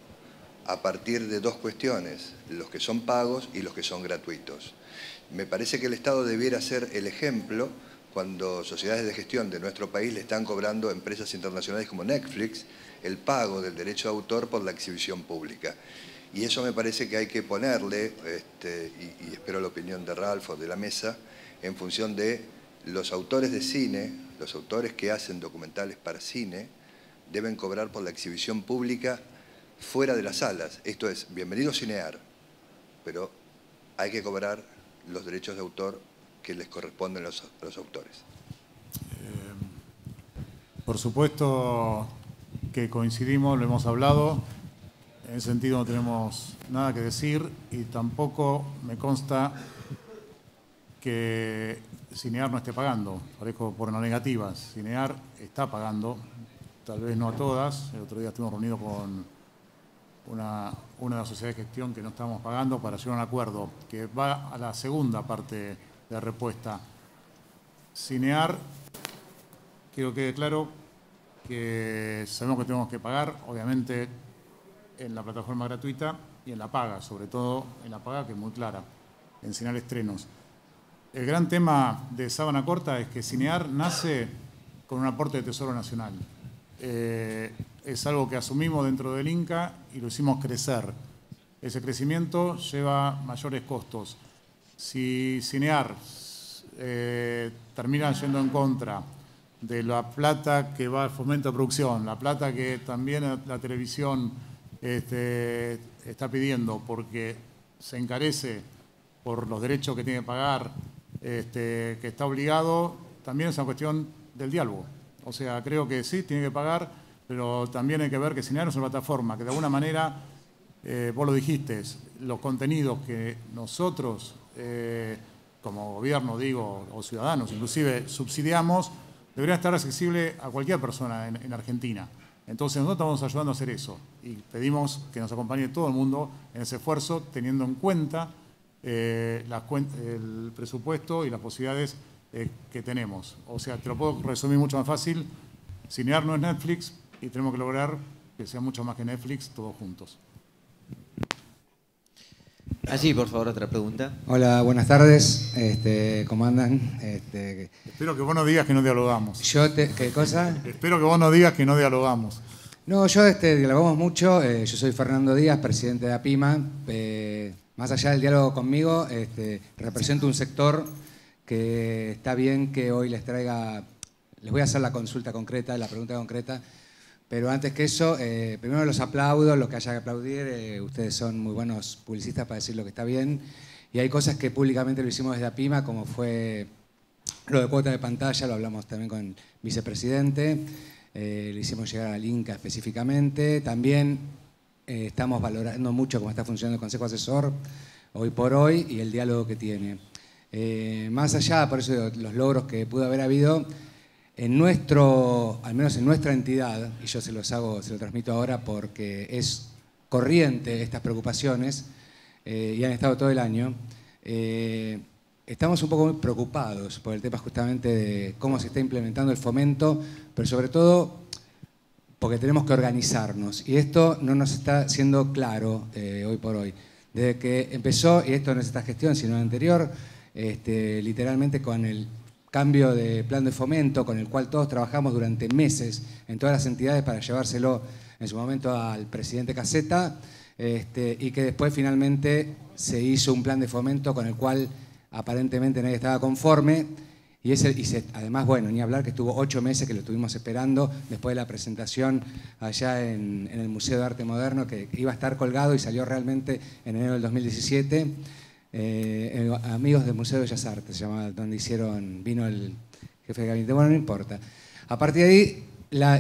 a partir de dos cuestiones, los que son pagos y los que son gratuitos. Me parece que el Estado debiera ser el ejemplo cuando sociedades de gestión de nuestro país le están cobrando a empresas internacionales como Netflix el pago del derecho de autor por la exhibición pública. Y eso me parece que hay que ponerle, y espero la opinión de Ralph o de la mesa, en función de los autores de cine, los autores que hacen documentales para cine, deben cobrar por la exhibición pública fuera de las salas. Esto es, bienvenido Cinear, pero hay que cobrar los derechos de autor que les corresponden a los autores. Por supuesto que coincidimos, lo hemos hablado. En ese sentido no tenemos nada que decir y tampoco me consta que Cinear no esté pagando. Parezco por no negativas. Cinear está pagando, tal vez no a todas. El otro día estuvimos reunidos con una de las sociedades de gestión que no estamos pagando para llegar a un acuerdo que va a la segunda parte de respuesta. Cinear, quiero que quede claro que sabemos que tenemos que pagar, obviamente, en la plataforma gratuita y en la paga, sobre todo en la paga, que es muy clara, en Cinear Estrenos. El gran tema de Sábana Corta es que Cinear nace con un aporte de Tesoro Nacional. Es algo que asumimos dentro del Inca y lo hicimos crecer. Ese crecimiento lleva mayores costos. Si Cinear termina yendo en contra de la plata que va al fomento de producción, la plata que también la televisión está pidiendo porque se encarece por los derechos que tiene que pagar, que está obligado, también es una cuestión del diálogo. O sea, creo que sí, tiene que pagar, pero también hay que ver que Cinear es una plataforma que de alguna manera, vos lo dijiste, los contenidos que nosotros, como gobierno, digo, o ciudadanos, inclusive subsidiamos, deberían estar accesibles a cualquier persona en Argentina. Entonces nosotros estamos ayudando a hacer eso y pedimos que nos acompañe todo el mundo en ese esfuerzo, teniendo en cuenta el presupuesto y las posibilidades que tenemos. O sea, te lo puedo resumir mucho más fácil. Cinear no es Netflix y tenemos que lograr que sea mucho más que Netflix, todos juntos. Allí, por favor, otra pregunta. Hola, buenas tardes. ¿Cómo andan? Espero que vos no digas que no dialogamos. ¿Qué cosa? Espero que vos no digas que no dialogamos. No, dialogamos mucho. Yo soy Fernando Díaz, presidente de APIMA. Más allá del diálogo conmigo, represento un sector que está bien que hoy les voy a hacer la consulta concreta, la pregunta concreta, pero antes que eso, primero los aplaudo, lo que haya que aplaudir, ustedes son muy buenos publicistas para decir lo que está bien, y hay cosas que públicamente lo hicimos desde APIMA, como fue lo de cuota de pantalla, lo hablamos también con el vicepresidente, le hicimos llegar al Inca específicamente, también estamos valorando mucho cómo está funcionando el Consejo Asesor hoy por hoy y el diálogo que tiene. Más allá, por eso los logros que pudo haber habido, al menos en nuestra entidad, y yo se lo transmito ahora porque es corriente estas preocupaciones, y han estado todo el año, estamos un poco preocupados por el tema justamente de cómo se está implementando el fomento, pero sobre todo porque tenemos que organizarnos. Y esto no nos está siendo claro hoy por hoy. Desde que empezó, y esto no es esta gestión, sino la anterior, literalmente con el cambio de plan de fomento, con el cual todos trabajamos durante meses en todas las entidades para llevárselo en su momento al presidente Caseta, y que después finalmente se hizo un plan de fomento con el cual aparentemente nadie estaba conforme. Además, bueno, ni hablar que estuvo 8 meses que lo estuvimos esperando después de la presentación allá en el Museo de Arte Moderno, que iba a estar colgado y salió realmente en enero del 2017. Amigos del Museo de Bellas Artes se llamaba, donde vino el jefe de gabinete. Bueno, no importa. A partir de ahí,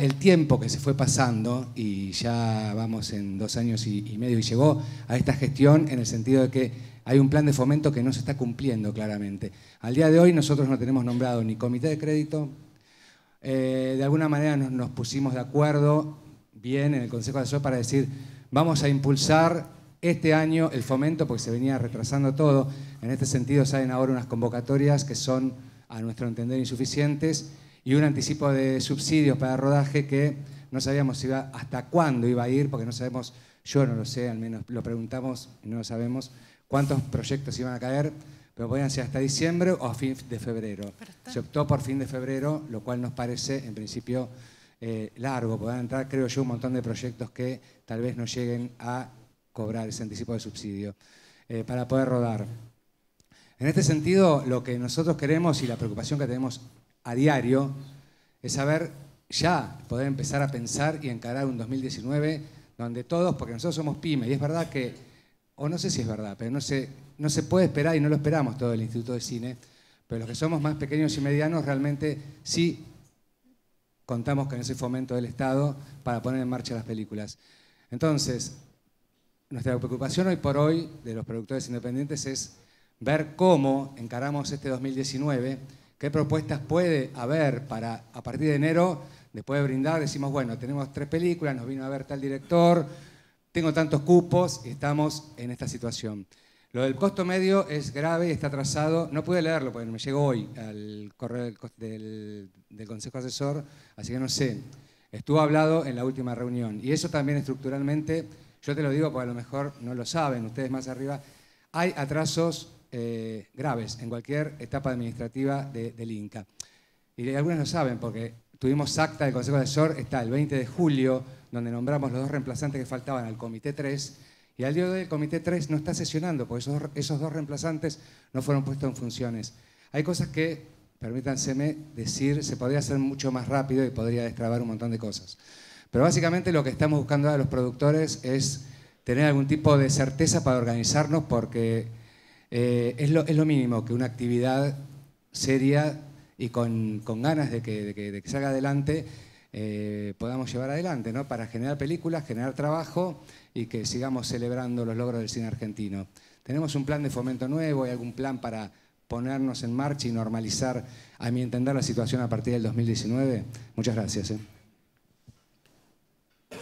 el tiempo que se fue pasando, y ya vamos en 2 años y medio, y llegó a esta gestión en el sentido de que hay un plan de fomento que no se está cumpliendo claramente. Al día de hoy nosotros no tenemos nombrado ni comité de crédito. De alguna manera nos pusimos de acuerdo bien en el Consejo Asesor para decir vamos a impulsar este año el fomento porque se venía retrasando todo. En este sentido salen ahora unas convocatorias que son, a nuestro entender, insuficientes y un anticipo de subsidios para rodaje que no sabíamos hasta cuándo iba a ir, porque no sabemos, yo no lo sé, al menos lo preguntamos y no lo sabemos, cuántos proyectos iban a caer, pero podían ser hasta diciembre o a fin de febrero. Se optó por fin de febrero, lo cual nos parece, en principio, largo. Podrán entrar, creo yo, un montón de proyectos que tal vez no lleguen a cobrar ese anticipo de subsidio para poder rodar. En este sentido, lo que nosotros queremos y la preocupación que tenemos a diario es saber ya poder empezar a pensar y encarar un 2019 donde todos, porque nosotros somos pyme, y es verdad que, o no sé si es verdad, pero no se puede esperar y no lo esperamos todo el Instituto de Cine, pero los que somos más pequeños y medianos realmente sí contamos con ese fomento del Estado para poner en marcha las películas. Entonces, nuestra preocupación hoy por hoy de los productores independientes es ver cómo encaramos este 2019, qué propuestas puede haber para, a partir de enero, después de brindar, decimos, bueno, tenemos 3 películas, nos vino a ver tal director, tengo tantos cupos y estamos en esta situación. Lo del costo medio es grave y está atrasado. No pude leerlo porque me llegó hoy al correo del Consejo Asesor, así que no sé. Estuvo hablado en la última reunión. Y eso también estructuralmente, yo te lo digo porque a lo mejor no lo saben ustedes más arriba, hay atrasos graves en cualquier etapa administrativa del Inca. Y algunos lo saben porque tuvimos acta del Consejo Asesor, está el 20 de julio, donde nombramos los 2 reemplazantes que faltaban al Comité 3, y al día de hoy el Comité 3 no está sesionando, porque esos 2 reemplazantes no fueron puestos en funciones. Hay cosas que, permítanseme decir, se podría hacer mucho más rápido y podría destrabar un montón de cosas. Pero básicamente lo que estamos buscando ahora los productores es tener algún tipo de certeza para organizarnos, porque es lo mínimo que una actividad seria y con ganas de que salga adelante podamos llevar adelante, ¿no? Para generar películas, generar trabajo y que sigamos celebrando los logros del cine argentino. ¿Tenemos un plan de fomento nuevo? ¿Hay algún plan para ponernos en marcha y normalizar, a mi entender, la situación a partir del 2019? Muchas gracias.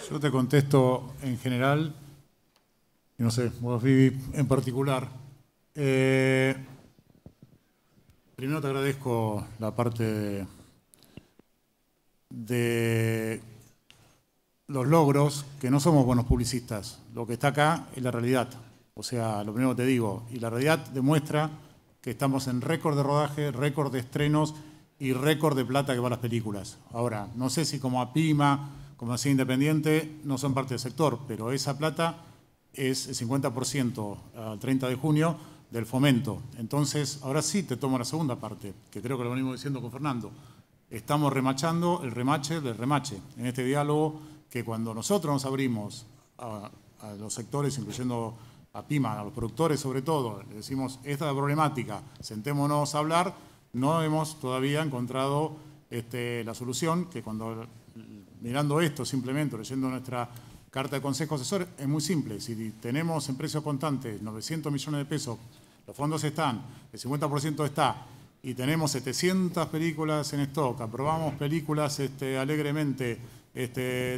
Yo te contesto en general, y no sé, vos, Vivi, en particular. Primero te agradezco la parte de los logros, que no somos buenos publicistas. Lo que está acá es la realidad. O sea, lo primero que te digo, y la realidad demuestra que estamos en récord de rodaje, récord de estrenos y récord de plata que va a las películas. Ahora, no sé si como APIMA, como así independiente, no son parte del sector, pero esa plata es el 50% al 30 de junio del fomento. Entonces, ahora sí te tomo la segunda parte, que creo que lo venimos diciendo con Fernando. Estamos remachando el remache del remache en este diálogo, que cuando nosotros nos abrimos a los sectores, incluyendo a PIMA, a los productores sobre todo, le decimos, esta es la problemática, sentémonos a hablar, no hemos todavía encontrado la solución, que cuando mirando esto simplemente, leyendo nuestra carta de consejo asesor, es muy simple. Si tenemos en precios constantes 900 millones de pesos, los fondos están, el 50% está, y tenemos 700 películas en stock, aprobamos películas alegremente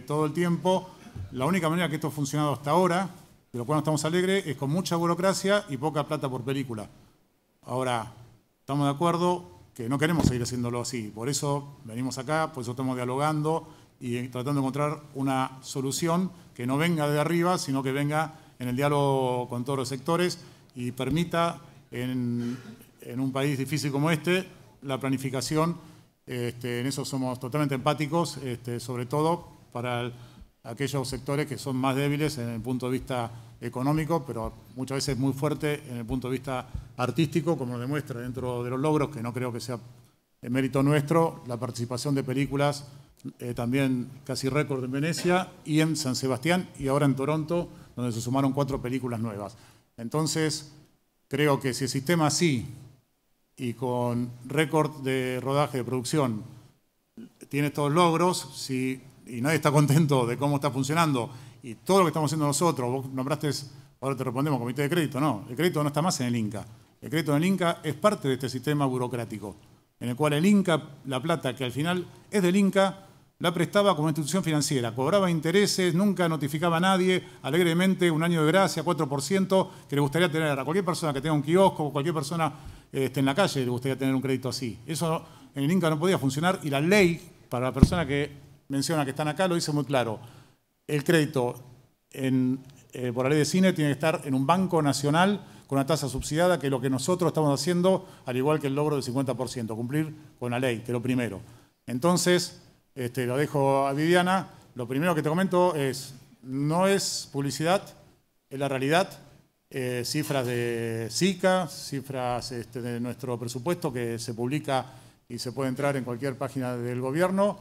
todo el tiempo, la única manera que esto ha funcionado hasta ahora, de lo cual no estamos alegres, es con mucha burocracia y poca plata por película. Ahora, estamos de acuerdo que no queremos seguir haciéndolo así. Por eso venimos acá, por eso estamos dialogando y tratando de encontrar una solución que no venga de arriba, sino que venga en el diálogo con todos los sectores y permita en un país difícil como este la planificación. En eso somos totalmente empáticos, sobre todo para aquellos sectores que son más débiles en el punto de vista económico, pero muchas veces muy fuerte en el punto de vista artístico, como demuestra dentro de los logros, que no creo que sea mérito nuestro, la participación de películas también casi récord en Venecia y en San Sebastián y ahora en Toronto, donde se sumaron 4 películas nuevas. Entonces, creo que si el sistema así y con récord de rodaje, de producción, tiene estos logros, y nadie está contento de cómo está funcionando, y todo lo que estamos haciendo nosotros, vos nombraste, ahora te respondemos, comité de crédito, no, el crédito no está más en el Inca. El crédito en el Inca es parte de este sistema burocrático, en el cual el Inca, la plata que al final es del Inca, la prestaba como institución financiera, cobraba intereses, nunca notificaba a nadie, alegremente, un año de gracia, 4%, que le gustaría tener a cualquier persona que tenga un kiosco, cualquier persona en la calle le gustaría tener un crédito así. Eso en el Inca no podía funcionar y la ley, para la persona que menciona que están acá, lo dice muy claro. El crédito por la ley de cine tiene que estar en un banco nacional con una tasa subsidiada, que es lo que nosotros estamos haciendo, al igual que el logro del 50%, cumplir con la ley, que es lo primero. Entonces, lo dejo a Viviana. Lo primero que te comento es, no es publicidad, es la realidad. Cifras de SICA, cifras de nuestro presupuesto que se publica y se puede entrar en cualquier página del gobierno,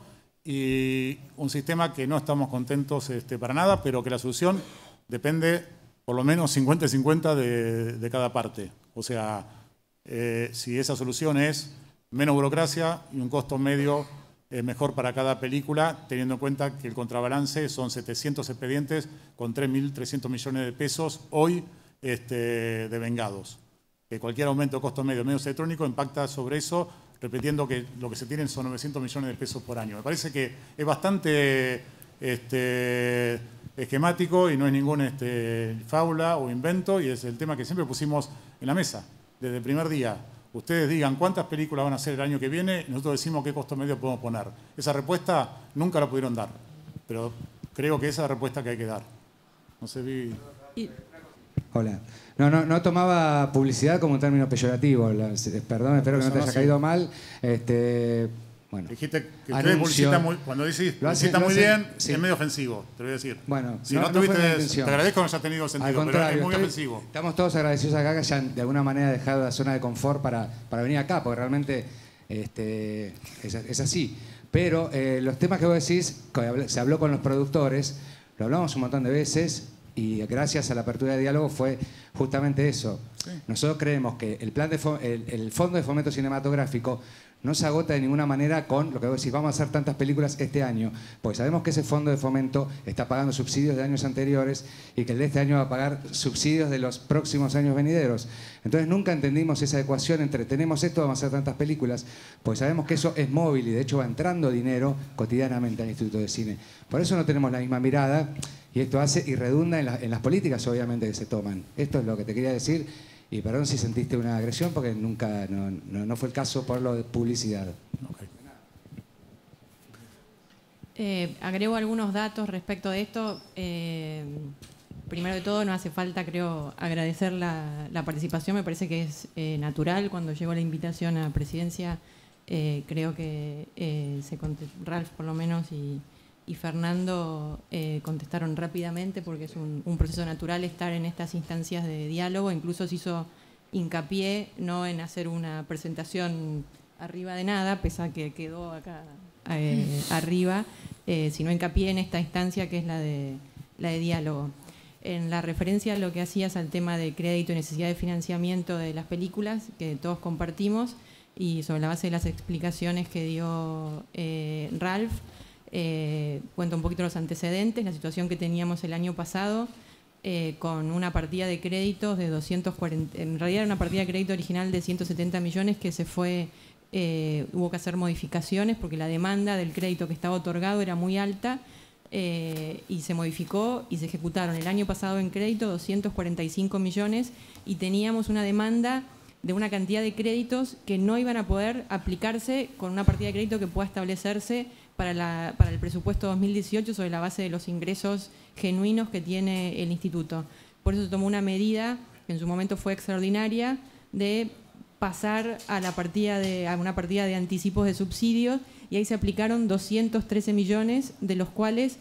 y un sistema que no estamos contentos para nada, pero que la solución depende por lo menos 50 y 50 de cada parte. O sea, si esa solución es menos burocracia y un costo medio mejor para cada película, teniendo en cuenta que el contrabalance son 700 expedientes con 3.300 millones de pesos hoy de vengados. Cualquier aumento de costo medio de medios electrónicos impacta sobre eso, repitiendo que lo que se tienen son 900 millones de pesos por año. Me parece que es bastante esquemático y no es ningún fábula o invento, y es el tema que siempre pusimos en la mesa desde el primer día. Ustedes digan cuántas películas van a hacer el año que viene y nosotros decimos qué costo medio podemos poner. Esa respuesta nunca la pudieron dar, pero creo que esa es la respuesta que hay que dar. No sé, Vi. Hola. No tomaba publicidad como un término peyorativo. Perdón, espero que no te haya caído mal. Bueno, dijiste que ustedes publicitan cuando decís publicita muy bien, sí. Es medio ofensivo, te voy a decir. Bueno, si no tuviste, te agradezco que no haya tenido sentido, al contrario, pero es muy ofensivo. Estamos todos agradecidos acá que hayan de alguna manera dejado la zona de confort para venir acá, porque realmente es así. Pero los temas que vos decís, se habló con los productores, lo hablamos un montón de veces, y gracias a la apertura de diálogo fue justamente eso. Sí. Nosotros creemos que el Fondo de Fomento Cinematográfico no se agota de ninguna manera con lo que vos decís, vamos a hacer tantas películas este año, porque sabemos que ese fondo de fomento está pagando subsidios de años anteriores y que el de este año va a pagar subsidios de los próximos años venideros. Entonces nunca entendimos esa ecuación entre tenemos esto, vamos a hacer tantas películas, porque sabemos que eso es móvil y de hecho va entrando dinero cotidianamente al Instituto de Cine. Por eso no tenemos la misma mirada y esto hace y redunda en las políticas obviamente que se toman. Esto es lo que te quería decir. Y perdón si sentiste una agresión, porque nunca, no fue el caso por lo de publicidad. Okay. Agrego algunos datos respecto de esto. Primero de todo, no hace falta, creo, agradecer la participación. Me parece que es natural. Cuando llegó la invitación a presidencia, creo que Ralph, por lo menos, y Fernando contestaron rápidamente, porque es un proceso natural estar en estas instancias de diálogo. Incluso se hizo hincapié no en hacer una presentación arriba de nada, pese a que quedó acá arriba, sino hincapié en esta instancia que es la de diálogo. En la referencia a lo que hacías al tema de crédito y necesidad de financiamiento de las películas, que todos compartimos, y sobre la base de las explicaciones que dio Ralph, cuento un poquito los antecedentes, la situación que teníamos el año pasado con una partida de créditos de 240, en realidad era una partida de crédito original de 170 millones que se fue, hubo que hacer modificaciones porque la demanda del crédito que estaba otorgado era muy alta y se modificó y se ejecutaron el año pasado en crédito 245 millones y teníamos una demanda de una cantidad de créditos que no iban a poder aplicarse con una partida de crédito que pueda establecerse para el presupuesto 2018 sobre la base de los ingresos genuinos que tiene el instituto. Por eso se tomó una medida, que en su momento fue extraordinaria, de pasar a una partida de anticipos de subsidios, y ahí se aplicaron 213 millones, de los cuales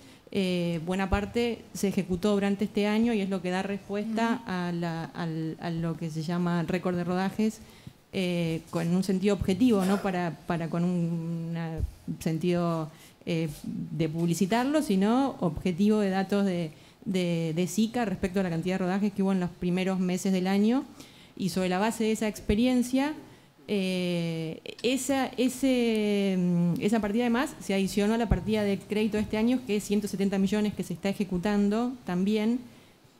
buena parte se ejecutó durante este año, y es lo que da respuesta a lo que se llama récord de rodajes, con un sentido objetivo, no con un sentido de publicitarlo, sino objetivo de datos de SICA respecto a la cantidad de rodajes que hubo en los primeros meses del año. Y sobre la base de esa experiencia, esa partida además se adicionó a la partida de crédito de este año, que es 170 millones que se está ejecutando también,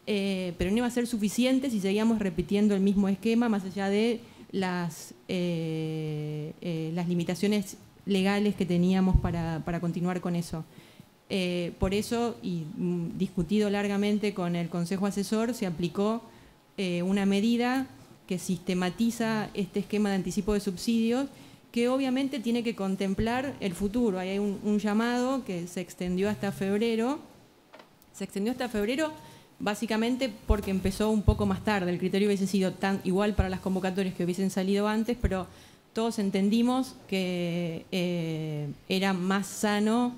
pero no iba a ser suficiente si seguíamos repitiendo el mismo esquema, más allá de las limitaciones legales que teníamos para continuar con eso. Por eso, y discutido largamente con el Consejo Asesor, se aplicó una medida que sistematiza este esquema de anticipo de subsidios, que obviamente tiene que contemplar el futuro. Hay un llamado que se extendió hasta febrero. Se extendió hasta febrero básicamente porque empezó un poco más tarde. El criterio hubiese sido igual para las convocatorias que hubiesen salido antes, pero todos entendimos que era más sano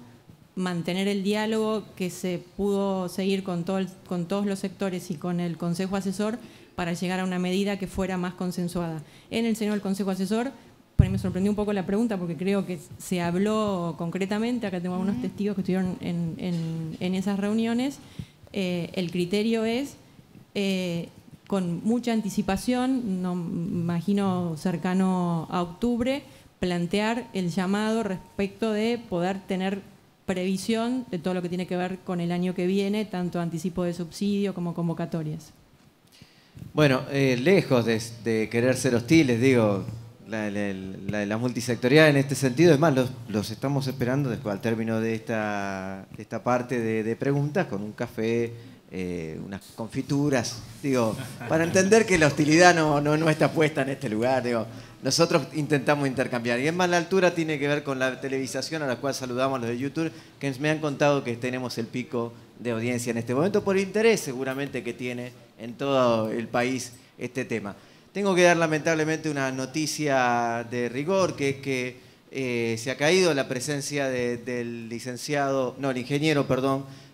mantener el diálogo que se pudo seguir con todos los sectores y con el Consejo Asesor para llegar a una medida que fuera más consensuada. En el seno del Consejo Asesor, por ahí me sorprendió un poco la pregunta, porque creo que se habló concretamente, acá tengo algunos testigos que estuvieron en esas reuniones. El criterio es, con mucha anticipación, no imagino cercano a octubre, plantear el llamado respecto de poder tener previsión de todo lo que tiene que ver con el año que viene, tanto anticipo de subsidio como convocatorias. Bueno, lejos de querer ser hostiles, digo, la multisectorial en este sentido, es más, los estamos esperando después al término de esta parte de preguntas, con un café, unas confituras, digo, para entender que la hostilidad no está puesta en este lugar, digo. Nosotros intentamos intercambiar. Y es más, la altura tiene que ver con la televisación, a la cual saludamos a los de YouTube, que me han contado que tenemos el pico de audiencia en este momento, por interés seguramente que tiene en todo el país este tema. Tengo que dar lamentablemente una noticia de rigor, que es que se ha caído la presencia del ingeniero,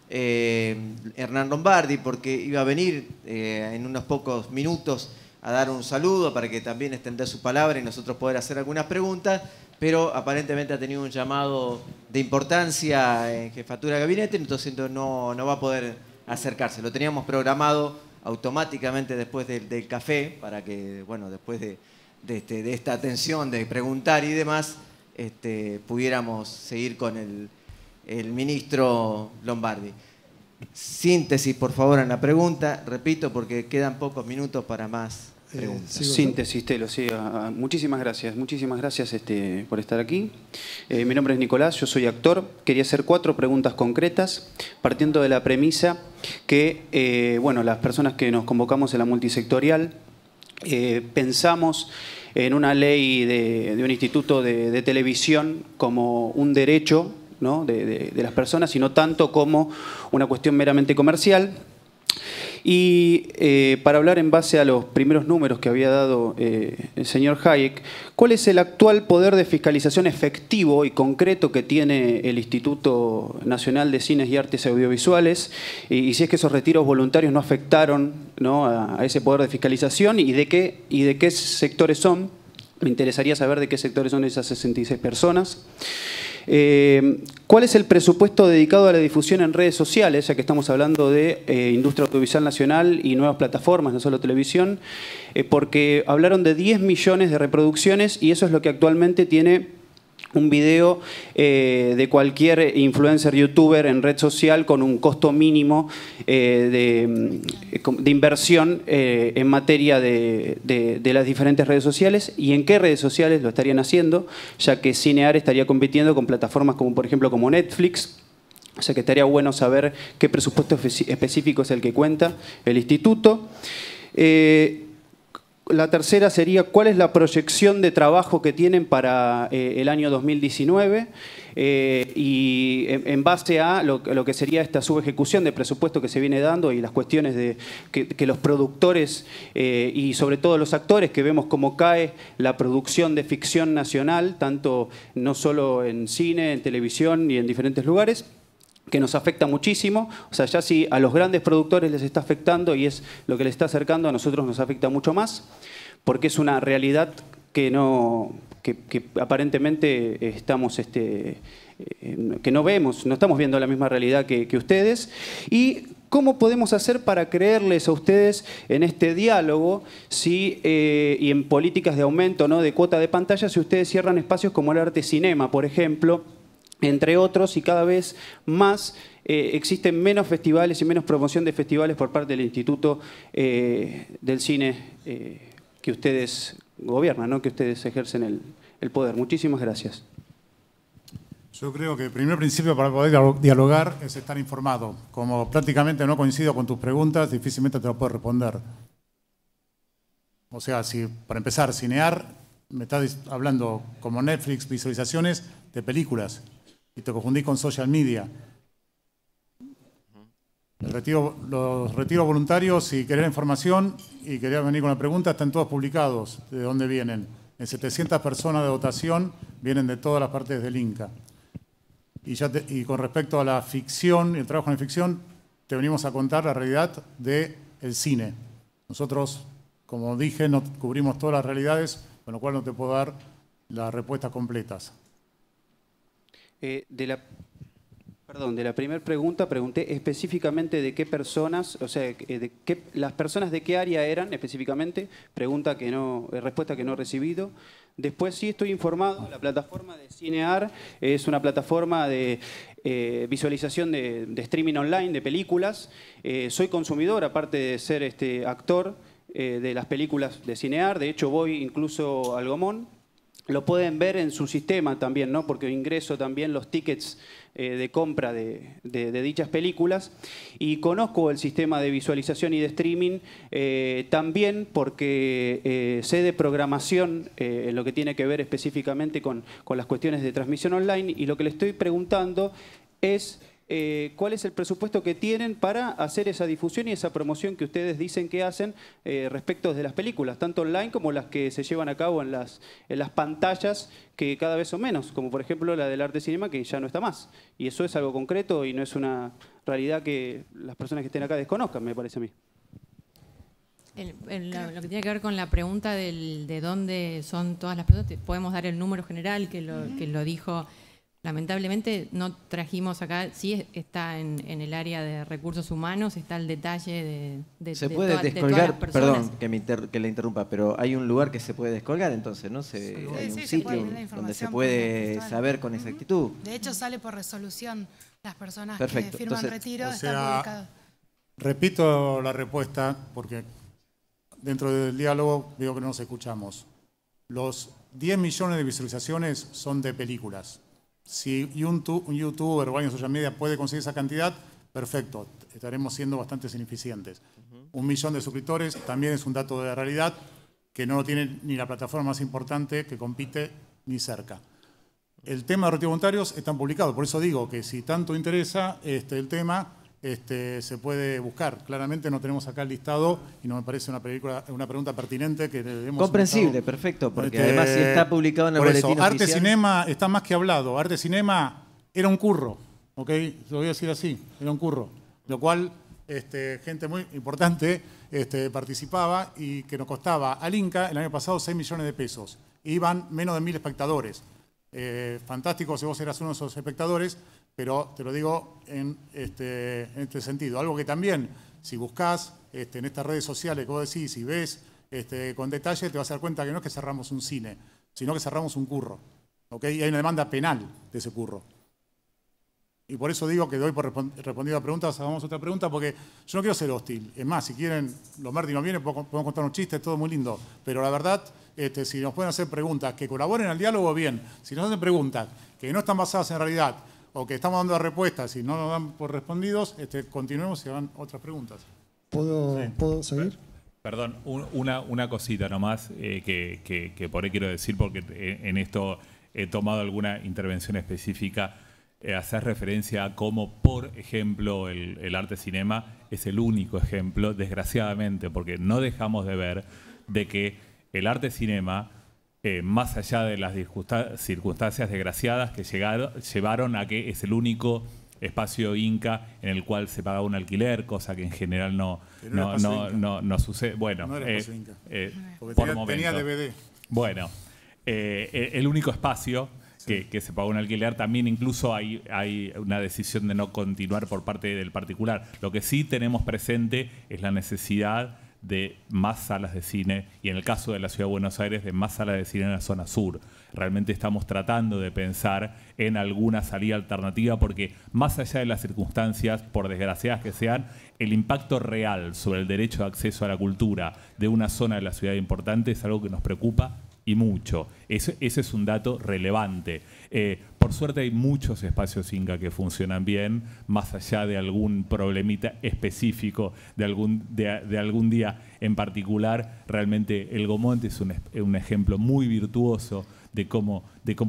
Hernán Lombardi, porque iba a venir en unos pocos minutos a dar un saludo para que también extender su palabra y nosotros poder hacer algunas preguntas, pero aparentemente ha tenido un llamado de importancia en jefatura de gabinete, entonces no va a poder acercarse. Lo teníamos programado automáticamente después del café, para que, bueno, después de esta atención de preguntar y demás, pudiéramos seguir con el ministro Lombardi. Síntesis, por favor, en la pregunta. Repito, porque quedan pocos minutos para más preguntas. Síntesis, Telo, sí. Muchísimas gracias por estar aquí. Mi nombre es Nicolás, yo soy actor. Quería hacer 4 preguntas concretas, partiendo de la premisa que, bueno, las personas que nos convocamos en la multisectorial pensamos en una ley de un instituto de televisión como un derecho, ¿no?, de las personas, y no tanto como una cuestión meramente comercial. Y para hablar en base a los primeros números que había dado el señor Hayek, ¿cuál es el actual poder de fiscalización efectivo y concreto que tiene el Instituto Nacional de Cines y Artes Audiovisuales? Y si es que esos retiros voluntarios no afectaron, ¿no?, a ese poder de fiscalización, y de qué sectores son. Me interesaría saber de qué sectores son esas 66 personas. ¿Cuál es el presupuesto dedicado a la difusión en redes sociales, ya que estamos hablando de industria audiovisual nacional y nuevas plataformas, no solo televisión? Porque hablaron de 10 millones de reproducciones, y eso es lo que actualmente tiene un video de cualquier influencer, youtuber en red social, con un costo mínimo de inversión en materia de las diferentes redes sociales. ¿Y en qué redes sociales lo estarían haciendo? Ya que Cinear estaría compitiendo con plataformas como, por ejemplo, como Netflix. O sea que estaría bueno saber qué presupuesto específico es el que cuenta el instituto. la tercera sería, ¿cuál es la proyección de trabajo que tienen para el año 2019? Y en base a lo que sería esta subejecución de presupuesto que se viene dando y las cuestiones de que los productores y sobre todo los actores, que vemos cómo cae la producción de ficción nacional, tanto no solo en cine, en televisión y en diferentes lugares, que nos afecta muchísimo. O sea, ya si a los grandes productores les está afectando y es lo que les está acercando, a nosotros nos afecta mucho más, porque es una realidad que aparentemente estamos, que no vemos, no estamos viendo la misma realidad que ustedes. Y ¿cómo podemos hacer para creerles a ustedes en este diálogo y en políticas de aumento, ¿no?, de cuota de pantalla, si ustedes cierran espacios como el Arte Cinema, por ejemplo, entre otros, y cada vez más existen menos festivales y menos promoción de festivales por parte del Instituto del Cine que ustedes gobiernan, ¿no?, que ustedes ejercen el poder? Muchísimas gracias. Yo creo que el primer principio para poder dialogar es estar informado. Como prácticamente no coincido con tus preguntas, difícilmente te lo puedo responder. O sea, si para empezar, Cinear, me estás hablando como Netflix, visualizaciones de películas, y te confundís con social media. Los retiros voluntarios, si querés información y querés venir con la pregunta, están todos publicados de dónde vienen. En 700 personas de votación vienen de todas las partes del Inca. Y con respecto a la ficción y el trabajo en ficción, te venimos a contar la realidad del cine. Nosotros, como dije, no cubrimos todas las realidades, con lo cual no te puedo dar las respuestas completas. De la primera pregunta pregunté específicamente de qué personas, o sea, las personas de qué área eran específicamente, respuesta que no he recibido. Después sí estoy informado, la plataforma de Cinear es una plataforma de visualización de streaming online de películas. Soy consumidor, aparte de ser actor de las películas de Cinear, de hecho voy incluso al Gomón. Lo pueden ver en su sistema también, ¿no?, porque ingreso también los tickets de compra de dichas películas, y conozco el sistema de visualización y de streaming también porque sé de programación en lo que tiene que ver específicamente con las cuestiones de transmisión online, y lo que le estoy preguntando es cuál es el presupuesto que tienen para hacer esa difusión y esa promoción que ustedes dicen que hacen respecto de las películas, tanto online como las que se llevan a cabo en las pantallas, que cada vez son menos, como por ejemplo la del Arte Cinema, que ya no está más. Y eso es algo concreto y no es una realidad que las personas que estén acá desconozcan, me parece a mí. Lo que tiene que ver con la pregunta de dónde son todas las personas, podemos dar el número general que lo dijo. Lamentablemente no trajimos acá, sí está en el área de recursos humanos, está el detalle de ¿Se puede descolgar? Perdón que le interrumpa, pero hay un lugar que se puede descolgar entonces, ¿no? Hay un sitio donde se puede saber con exactitud. De hecho sale por resolución, las personas Perfecto. que firman Entonces, retiro o están sea, publicadas. Repito la respuesta porque dentro del diálogo digo que no nos escuchamos. Los 10 millones de visualizaciones son de películas. Si un youtuber o alguien en social media puede conseguir esa cantidad, perfecto, estaremos siendo bastante ineficientes. 1 millón de suscriptores también es un dato de realidad que no lo tiene ni la plataforma más importante que compite ni cerca. El tema de retiros voluntarios está publicado, por eso digo que si tanto interesa el tema, se puede buscar. Claramente no tenemos acá el listado y no me parece una pregunta pertinente que le demos. Comprensible, perfecto, porque además si está publicado en el boletín oficial. Arte Cinema está más que hablado. Arte Cinema era un curro, ¿ok? Lo voy a decir así, era un curro. Lo cual gente muy importante participaba y que nos costaba al Inca el año pasado 6 millones de pesos. Iban menos de 1000 espectadores. Fantástico si vos eras uno de esos espectadores, pero te lo digo en este sentido. Algo que también, si buscás en estas redes sociales que vos decís, si ves con detalle, te vas a dar cuenta que no es que cerramos un cine, sino que cerramos un curro. ¿Okay? Y hay una demanda penal de ese curro. Y por eso digo que doy por respondido a preguntas, hagamos otra pregunta, porque yo no quiero ser hostil. Es más, si quieren, los martes no vienen, podemos contar un chiste, es todo muy lindo. Pero la verdad, si nos pueden hacer preguntas que colaboren al diálogo, bien. Si nos hacen preguntas que no están basadas en realidad, o que estamos dando respuestas y no nos dan por respondidos, continuemos y hagan otras preguntas. ¿Puedo seguir? Perdón, una cosita nomás que por ahí quiero decir, porque en esto he tomado alguna intervención específica. Hacer referencia a cómo, por ejemplo, el arte cinema es el único ejemplo, desgraciadamente, porque no dejamos de ver de que el arte cinema, más allá de las circunstancias desgraciadas que llevaron a que es el único espacio inca en el cual se paga un alquiler, cosa que en general no sucede. Bueno, no era espacio inca. Porque por tenía DVD. Bueno, el único espacio que se paga un alquiler, también incluso hay una decisión de no continuar por parte del particular. Lo que sí tenemos presente es la necesidad de más salas de cine, y en el caso de la Ciudad de Buenos Aires, de más salas de cine en la zona sur. Realmente estamos tratando de pensar en alguna salida alternativa, porque más allá de las circunstancias, por desgraciadas que sean, el impacto real sobre el derecho de acceso a la cultura de una zona de la ciudad importante es algo que nos preocupa y mucho. Ese es un dato relevante. Por suerte hay muchos espacios inca que funcionan bien, más allá de algún problemita específico de algún día en particular. Realmente el Gomonte es un ejemplo muy virtuoso de cómo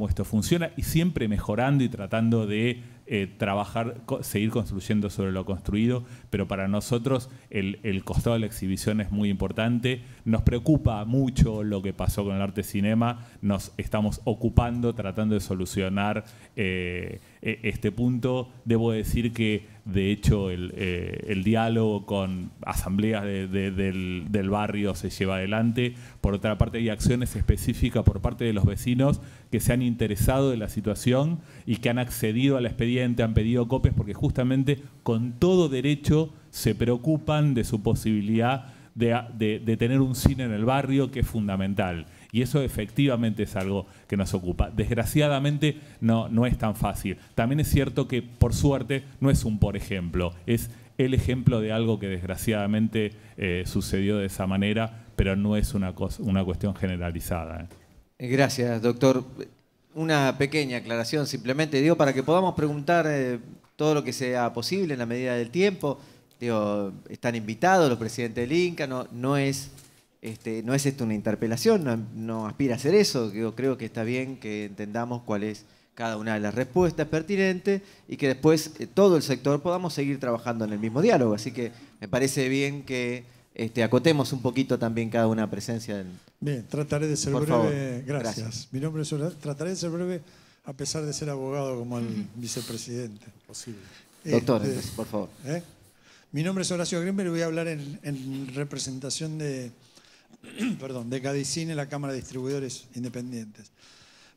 esto funciona, y siempre mejorando y tratando de trabajar, seguir construyendo sobre lo construido, pero para nosotros el costado de la exhibición es muy importante. Nos preocupa mucho lo que pasó con el arte cinema, nos estamos ocupando, tratando de solucionar este punto. Debo decir que de hecho el diálogo con asambleas del barrio se lleva adelante. Por otra parte, hay acciones específicas por parte de los vecinos que se han interesado de la situación y que han accedido al expediente, han pedido copias, porque justamente con todo derecho se preocupan de su posibilidad de tener un cine en el barrio, que es fundamental. Y eso efectivamente es algo que nos ocupa. Desgraciadamente no es tan fácil. También es cierto que, por suerte, no es un por ejemplo, es el ejemplo de algo que desgraciadamente sucedió de esa manera, pero no es una cuestión generalizada. Gracias, doctor. Una pequeña aclaración simplemente, digo, para que podamos preguntar todo lo que sea posible en la medida del tiempo. Digo, están invitados los presidentes del Inca, no es esto una interpelación, no aspira a hacer eso. Yo creo que está bien que entendamos cuál es cada una de las respuestas pertinentes y que después todo el sector podamos seguir trabajando en el mismo diálogo. Así que me parece bien que acotemos un poquito también cada una presencia. Bien, trataré de ser Por breve. favor. Gracias. Mi nombre es Horacio. Trataré de ser breve a pesar de ser abogado como el vicepresidente. Posible. Doctor, entonces, por favor. Mi nombre es Horacio Grimberg y voy a hablar en representación de Cadicine, la Cámara de Distribuidores Independientes.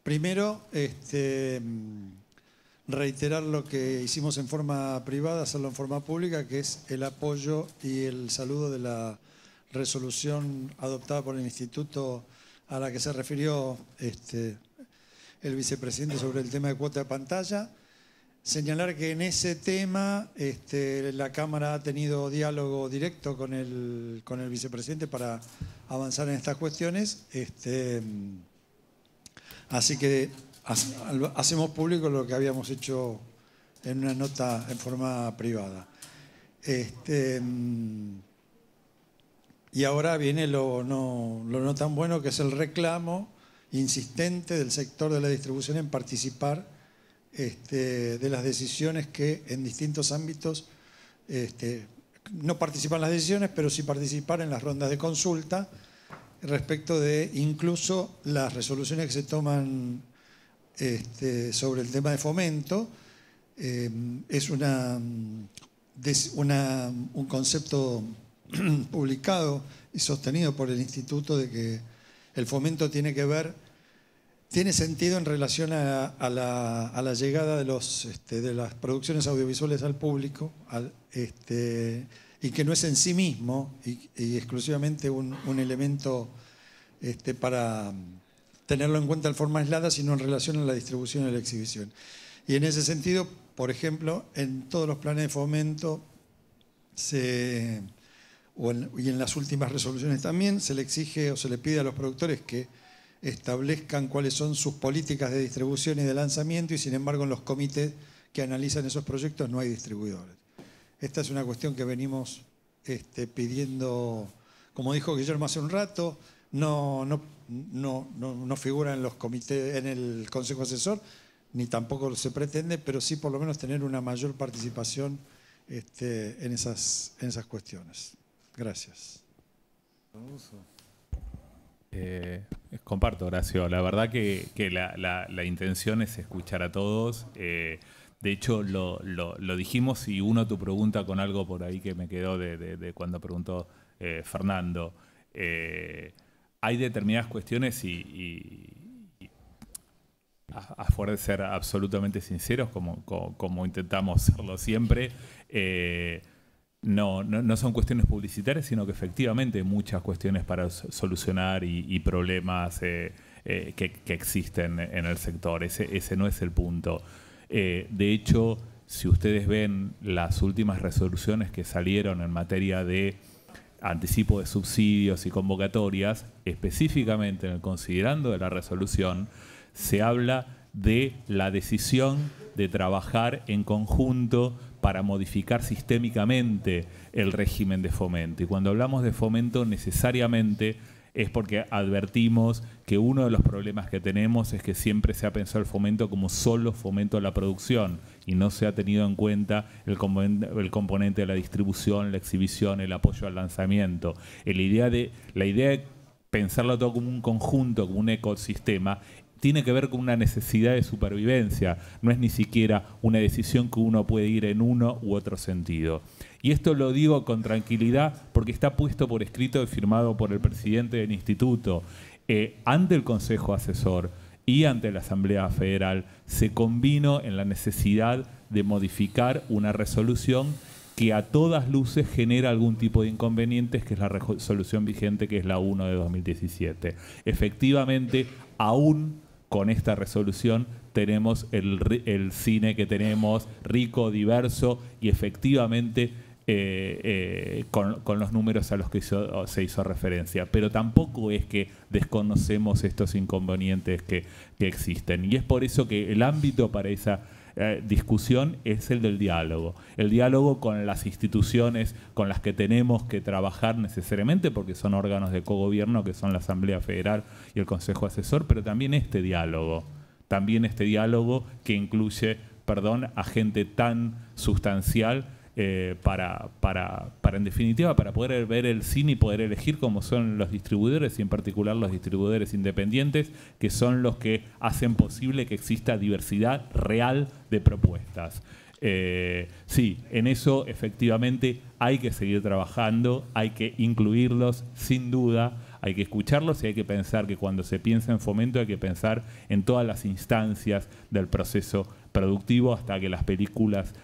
Primero, reiterar lo que hicimos en forma privada, hacerlo en forma pública, que es el apoyo y el saludo de la resolución adoptada por el Instituto a la que se refirió el vicepresidente sobre el tema de cuota de pantalla. Señalar que en ese tema la Cámara ha tenido diálogo directo con el vicepresidente para avanzar en estas cuestiones. Así que hacemos público lo que habíamos hecho en una nota en forma privada. Y ahora viene lo no tan bueno, que es el reclamo insistente del sector de la distribución en participar de las decisiones que en distintos ámbitos no participan en las decisiones, pero sí participar en las rondas de consulta respecto de incluso las resoluciones que se toman sobre el tema de fomento. Es un concepto publicado y sostenido por el Instituto de que el fomento tiene sentido en relación a la llegada de las producciones audiovisuales al público, y que no es en sí mismo y exclusivamente un elemento para tenerlo en cuenta de forma aislada, sino en relación a la distribución y la exhibición. Y en ese sentido, por ejemplo, en todos los planes de fomento y en las últimas resoluciones también se le exige o se le pide a los productores que establezcan cuáles son sus políticas de distribución y de lanzamiento, y sin embargo en los comités que analizan esos proyectos no hay distribuidores. Esta es una cuestión que venimos pidiendo como dijo Guillermo hace un rato, no figura en los comités, en el Consejo Asesor, ni tampoco se pretende, pero sí por lo menos tener una mayor participación en esas cuestiones. Gracias. Comparto, Horacio. La verdad que la intención es escuchar a todos. De hecho, lo dijimos y uno tu pregunta con algo por ahí que me quedó de cuando preguntó Fernando. Hay determinadas cuestiones y a fuerza de ser absolutamente sinceros, como intentamos serlo siempre, no son cuestiones publicitarias, sino que efectivamente hay muchas cuestiones para solucionar y problemas que existen en el sector. Ese no es el punto. De hecho, si ustedes ven las últimas resoluciones que salieron en materia de anticipo de subsidios y convocatorias, específicamente en el considerando de la resolución, se habla de la decisión de trabajar en conjunto para modificar sistémicamente el régimen de fomento. Y cuando hablamos de fomento, necesariamente es porque advertimos que uno de los problemas que tenemos es que siempre se ha pensado el fomento como solo fomento a la producción y no se ha tenido en cuenta el componente de la distribución, la exhibición, el apoyo al lanzamiento. La idea de pensarlo todo como un conjunto, como un ecosistema, tiene que ver con una necesidad de supervivencia, no es ni siquiera una decisión que uno puede ir en uno u otro sentido. Y esto lo digo con tranquilidad porque está puesto por escrito y firmado por el presidente del instituto. Ante el Consejo Asesor y ante la Asamblea Federal se convino en la necesidad de modificar una resolución que a todas luces genera algún tipo de inconvenientes, que es la resolución vigente, que es la 1 de 2017. Efectivamente, aún con esta resolución tenemos el cine que tenemos, rico, diverso y efectivamente con los números a los que se hizo referencia. Pero tampoco es que desconocemos estos inconvenientes que existen. Y es por eso que el ámbito para esa discusión es el del diálogo. El diálogo con las instituciones con las que tenemos que trabajar necesariamente, porque son órganos de cogobierno, que son la Asamblea Federal y el Consejo Asesor, pero también este diálogo que incluye, a gente tan sustancial para en definitiva, para poder ver el cine y poder elegir cómo son los distribuidores y en particular los distribuidores independientes, que son los que hacen posible que exista diversidad real de propuestas. Sí, en eso efectivamente hay que seguir trabajando, hay que incluirlos sin duda, hay que escucharlos y hay que pensar que cuando se piensa en fomento hay que pensar en todas las instancias del proceso productivo hasta que las películas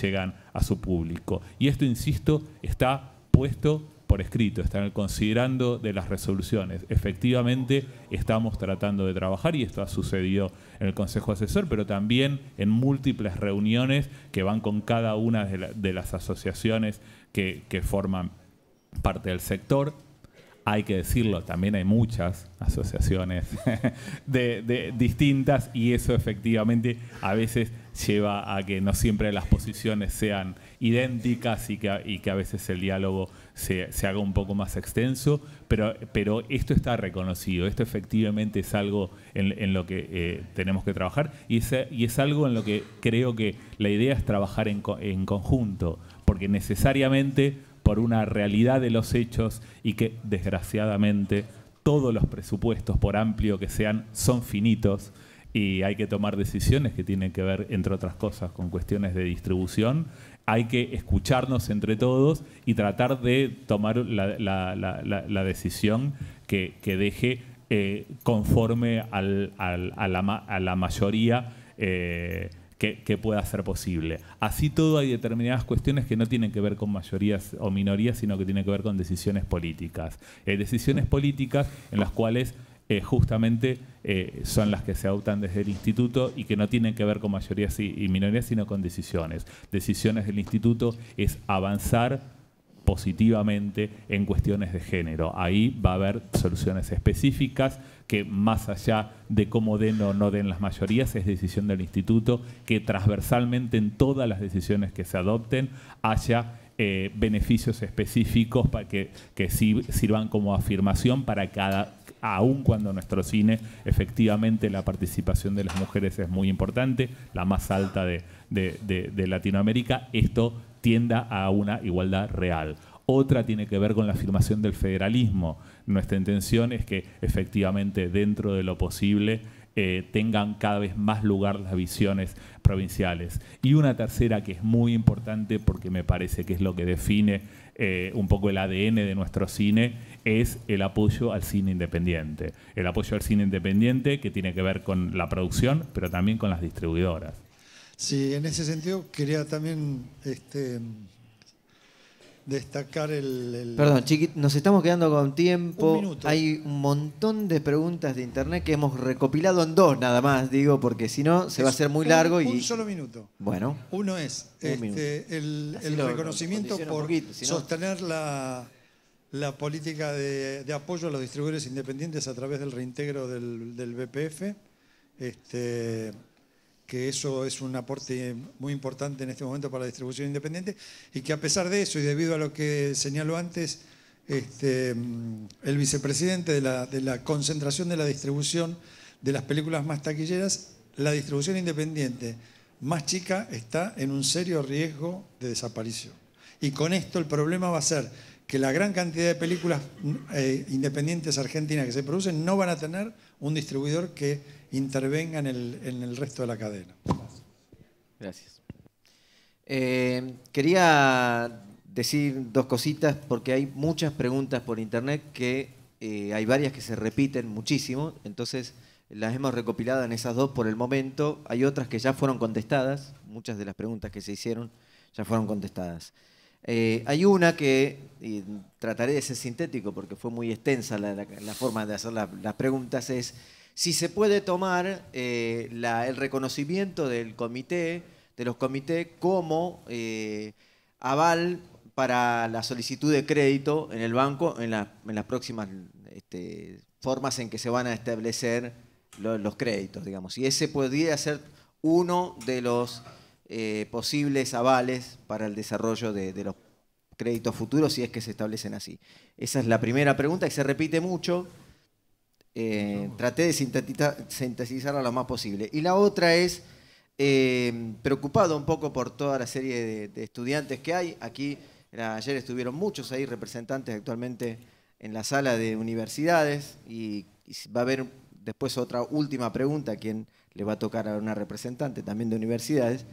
llegan a su público. Y esto, insisto, está puesto por escrito, está en el considerando de las resoluciones. Efectivamente, estamos tratando de trabajar y esto ha sucedido en el Consejo Asesor, pero también en múltiples reuniones que van con cada una de las asociaciones que forman parte del sector. Hay que decirlo, también hay muchas asociaciones distintas y eso efectivamente a veces lleva a que no siempre las posiciones sean idénticas y que a veces el diálogo se haga un poco más extenso, pero esto está reconocido, esto efectivamente es algo en lo que tenemos que trabajar y es algo en lo que creo que la idea es trabajar en conjunto, porque necesariamente por una realidad de los hechos y que desgraciadamente todos los presupuestos, por amplio que sean, son finitos y hay que tomar decisiones que tienen que ver, entre otras cosas, con cuestiones de distribución. Hay que escucharnos entre todos y tratar de tomar la decisión que deje conforme a la mayoría que pueda ser posible. Así todo, hay determinadas cuestiones que no tienen que ver con mayorías o minorías, sino que tienen que ver con decisiones políticas. Decisiones políticas en las cuales justamente son las que se adoptan desde el instituto y que no tienen que ver con mayorías y minorías, sino con decisiones. Decisiones del instituto es avanzar positivamente en cuestiones de género. Ahí va a haber soluciones específicas que, más allá de cómo den o no den las mayorías, es decisión del instituto que transversalmente en todas las decisiones que se adopten haya beneficios específicos para que sirvan como afirmación para aun cuando en nuestro cine efectivamente la participación de las mujeres es muy importante, la más alta de Latinoamérica, esto tienda a una igualdad real. Otra tiene que ver con la afirmación del federalismo. Nuestra intención es que efectivamente dentro de lo posible tengan cada vez más lugar las visiones provinciales. Y una tercera que es muy importante porque me parece que es lo que define un poco el ADN de nuestro cine, es el apoyo al cine independiente. El apoyo al cine independiente que tiene que ver con la producción, pero también con las distribuidoras. Sí, en ese sentido quería también destacar Perdón, Chiquit, nos estamos quedando con tiempo. Un minuto. Hay un montón de preguntas de internet que hemos recopilado en 2 nada más, digo, porque si no se va a hacer muy largo. Un solo minuto. Bueno. Uno es el reconocimiento por sostener la política de apoyo a los distribuidores independientes a través del reintegro del BPF. Que eso es un aporte muy importante en este momento para la distribución independiente y que a pesar de eso y debido a lo que señaló antes el vicepresidente de la concentración de la distribución de las películas más taquilleras, la distribución independiente más chica está en un serio riesgo de desaparición. Y con esto el problema va a ser que la gran cantidad de películas independientes argentinas que se producen no van a tener un distribuidor que intervenga en el resto de la cadena. Gracias. Quería decir 2 cositas porque hay muchas preguntas por internet que hay varias que se repiten muchísimo, entonces las hemos recopilado en esas 2 por el momento. Hay otras que ya fueron contestadas, muchas de las preguntas que se hicieron ya fueron contestadas. Hay una que trataré de ser sintético porque fue muy extensa la forma de hacer las preguntas, es si se puede tomar el reconocimiento de los comités como aval para la solicitud de crédito en el banco en las próximas formas en que se van a establecer los créditos, digamos. Y ese podría ser uno de los posibles avales para el desarrollo de los créditos futuros si es que se establecen así. Esa es la primera pregunta que se repite mucho. Traté de sintetizarla lo más posible. Y la otra es, preocupado un poco por toda la serie de estudiantes que hay. Aquí, ayer estuvieron muchos ahí representantes actualmente en la sala de universidades y va a haber después otra última pregunta a quien le va a tocar a una representante también de universidades.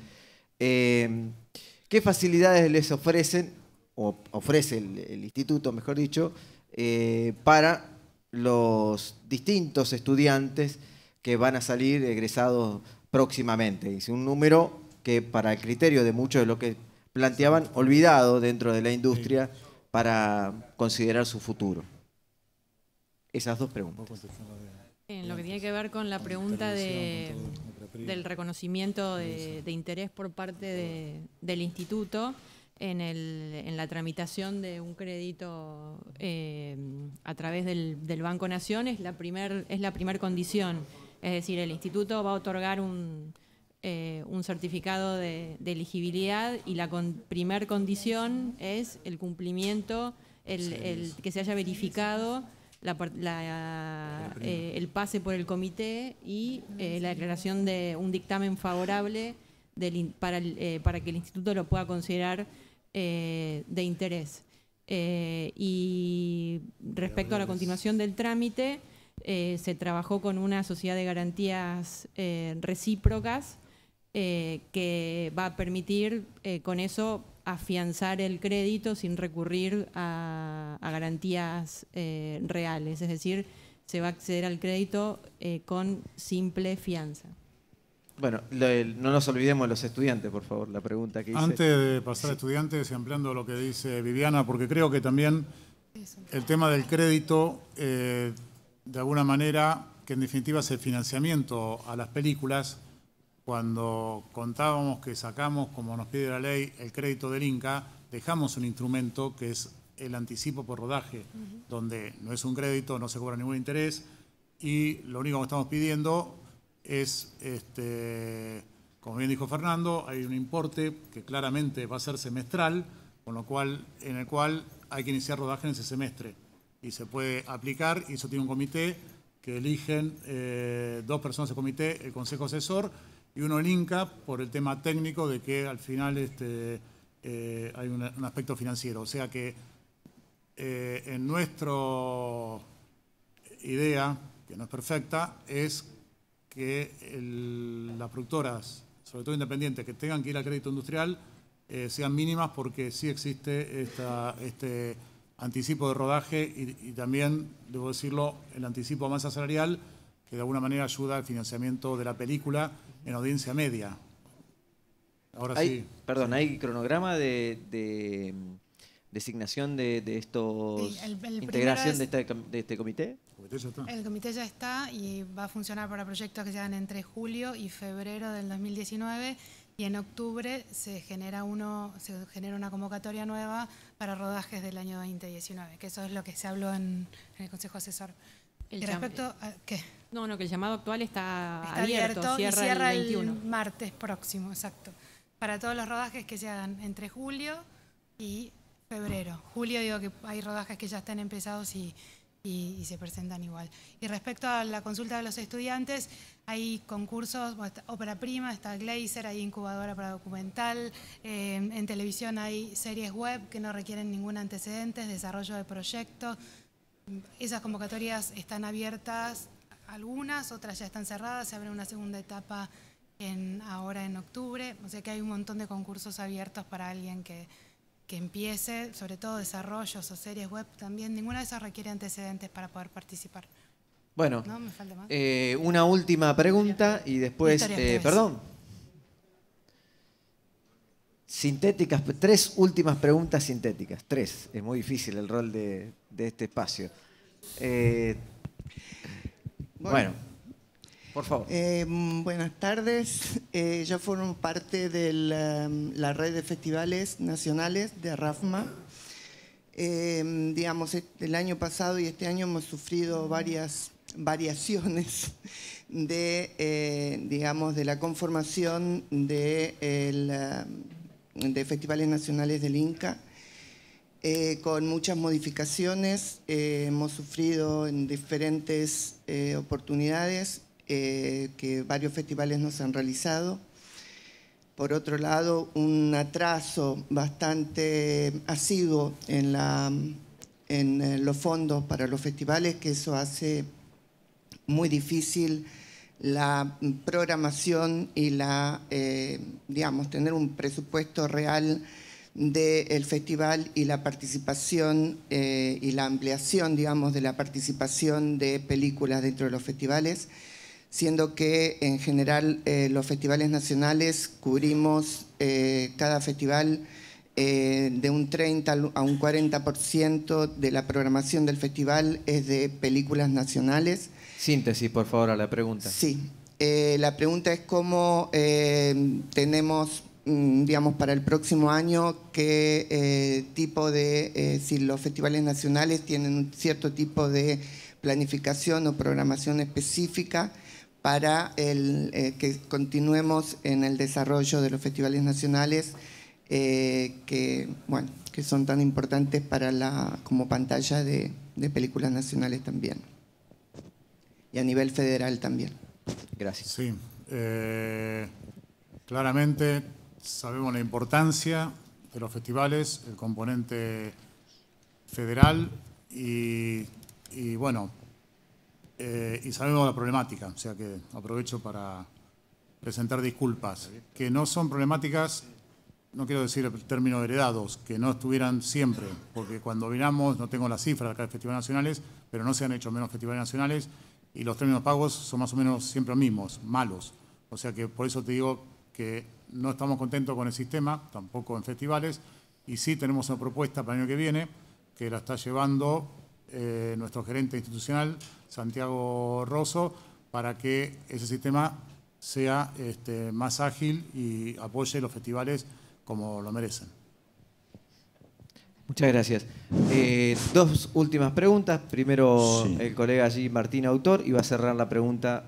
¿Qué facilidades les ofrecen, o ofrece el instituto, mejor dicho, para los distintos estudiantes que van a salir egresados próximamente? Es un número que para el criterio de muchos de lo que planteaban, olvidado dentro de la industria para considerar su futuro. Esas 2 preguntas. En lo que tiene que ver con la pregunta del reconocimiento de interés por parte del instituto, en la tramitación de un crédito a través del Banco Nación es la primer condición. Es decir, el instituto va a otorgar un certificado de elegibilidad y la primer condición es el cumplimiento, que se haya verificado el pase por el comité y la declaración de un dictamen favorable para que el instituto lo pueda considerar de interés. Y respecto a la continuación del trámite, se trabajó con una sociedad de garantías recíprocas que va a permitir con eso afianzar el crédito sin recurrir a garantías reales, es decir, se va a acceder al crédito con simple fianza. Bueno, no nos olvidemos de los estudiantes, por favor, la pregunta que hice. Antes de pasar a estudiantes y ampliando lo que dice Viviana, porque creo que también el tema del crédito, de alguna manera, que en definitiva es el financiamiento a las películas. Cuando contábamos que sacamos, como nos pide la ley, el crédito del Inca, dejamos un instrumento que es el anticipo por rodaje, donde no es un crédito, no se cobra ningún interés y lo único que estamos pidiendo es, como bien dijo Fernando, hay un importe que claramente va a ser semestral, con lo cual, en el cual hay que iniciar rodaje en ese semestre. Y se puede aplicar, y eso tiene un comité que eligen 2 personas del comité, el consejo asesor, y uno el INCA por el tema técnico de que al final hay un aspecto financiero. O sea que en nuestra idea, que no es perfecta, es que las productoras, sobre todo independientes, que tengan que ir al crédito industrial, sean mínimas, porque sí existe este anticipo de rodaje y también, debo decirlo, el anticipo a masa salarial, que de alguna manera ayuda al financiamiento de la película en audiencia media. Ahora sí. Perdón, ¿hay cronograma de designación de estos, integración de este comité? El comité ya está y va a funcionar para proyectos que se hagan entre julio y febrero del 2019, y en octubre se genera una convocatoria nueva para rodajes del año 2019, que eso es lo que se habló en el Consejo Asesor. ¿Y respecto a qué? No, que el llamado actual está abierto, cierra el 21. El martes próximo, exacto. Para todos los rodajes que se hagan entre julio y febrero. Julio, digo que hay rodajes que ya están empezados y se presentan igual. Y respecto a la consulta de los estudiantes, hay concursos, está Ópera Prima, está Glazer, hay incubadora para documental, en televisión hay series web que no requieren ningún antecedente, desarrollo de proyectos. Esas convocatorias están abiertas, algunas, otras ya están cerradas, se abre una segunda etapa ahora en octubre, o sea que hay un montón de concursos abiertos para alguien que empiece, sobre todo desarrollos o series web también. Ninguna de esas requiere antecedentes para poder participar. Bueno, ¿no? Me falta más. Una última pregunta y después, perdón. Sintéticas, 3 últimas preguntas sintéticas. 3, es muy difícil el rol de este espacio. Bueno, por favor. Buenas tardes. Yo formo parte de la red de festivales nacionales de RAFMA. Digamos, el año pasado y este año hemos sufrido varias variaciones digamos, de la conformación de festivales nacionales del INCA. Con muchas modificaciones, hemos sufrido en diferentes oportunidades que varios festivales nos han realizado. Por otro lado, un atraso bastante asiduo en los fondos para los festivales, que eso hace muy difícil la programación y digamos, tener un presupuesto real del festival y la participación y la ampliación, digamos, de la participación de películas dentro de los festivales, siendo que en general los festivales nacionales cubrimos cada festival de un 30 a un 40% de la programación del festival es de películas nacionales. Síntesis, por favor, a la pregunta. Sí, la pregunta es cómo tenemos, digamos, para el próximo año, qué tipo de, si los festivales nacionales tienen un cierto tipo de planificación o programación específica para que continuemos en el desarrollo de los festivales nacionales que son tan importantes para como pantalla de películas nacionales también. Y a nivel federal también. Gracias. Sí, claramente sabemos la importancia de los festivales, el componente federal y sabemos la problemática, o sea que aprovecho para presentar disculpas, que no son problemáticas, no quiero decir el término heredados, que no estuvieran siempre, porque cuando miramos, no tengo las cifras acá de festivales nacionales, pero no se han hecho menos festivales nacionales y los términos pagos son más o menos siempre los mismos, malos. O sea que por eso te digo que no estamos contentos con el sistema, tampoco en festivales, y sí tenemos una propuesta para el año que viene, que la está llevando nuestro gerente institucional, Santiago Rosso, para que ese sistema sea más ágil y apoye los festivales como lo merecen. Muchas gracias. 2 últimas preguntas. Primero, sí. El colega allí, Martín Autor, y va a cerrar la pregunta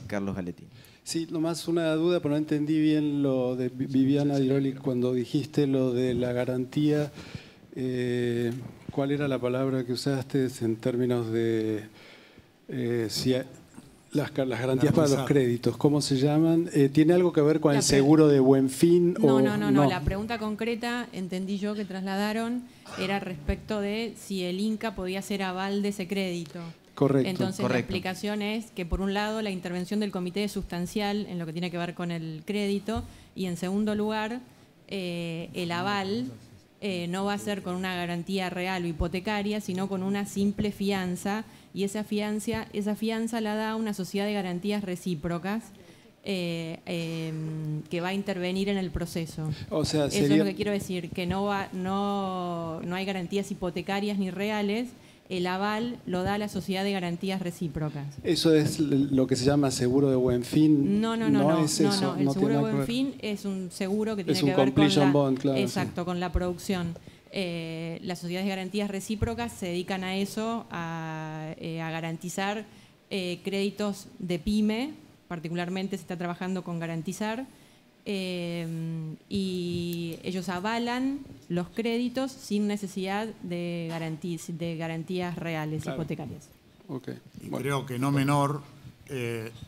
Carlos Galetti. Sí, nomás una duda, pero no entendí bien lo de Viviana Diroli cuando dijiste lo de la garantía. ¿Cuál era la palabra que usaste en términos de si las garantías para los créditos? ¿Cómo se llaman? ¿Tiene algo que ver con el seguro de buen fin? No. La pregunta concreta, entendí yo que trasladaron, era respecto de si el Inca podía hacer aval de ese crédito. Correcto. Entonces la explicación es que por un lado la intervención del comité es sustancial en lo que tiene que ver con el crédito y en segundo lugar el aval no va a ser con una garantía real o hipotecaria, sino con una simple fianza, y esa fianza la da una sociedad de garantías recíprocas que va a intervenir en el proceso. O sea, eso es lo que quiero decir, que no hay garantías hipotecarias ni reales. El aval lo da la sociedad de garantías recíprocas. ¿Eso es lo que se llama seguro de buen fin? No. El seguro de buen fin es un seguro que tiene que ver con bond, claro, exacto, con la producción. Las sociedades de garantías recíprocas se dedican a eso, a garantizar créditos de pyme, particularmente se está trabajando con garantizar, y ellos avalan los créditos sin necesidad de garantías reales, hipotecarias. Okay. Y creo que no menor,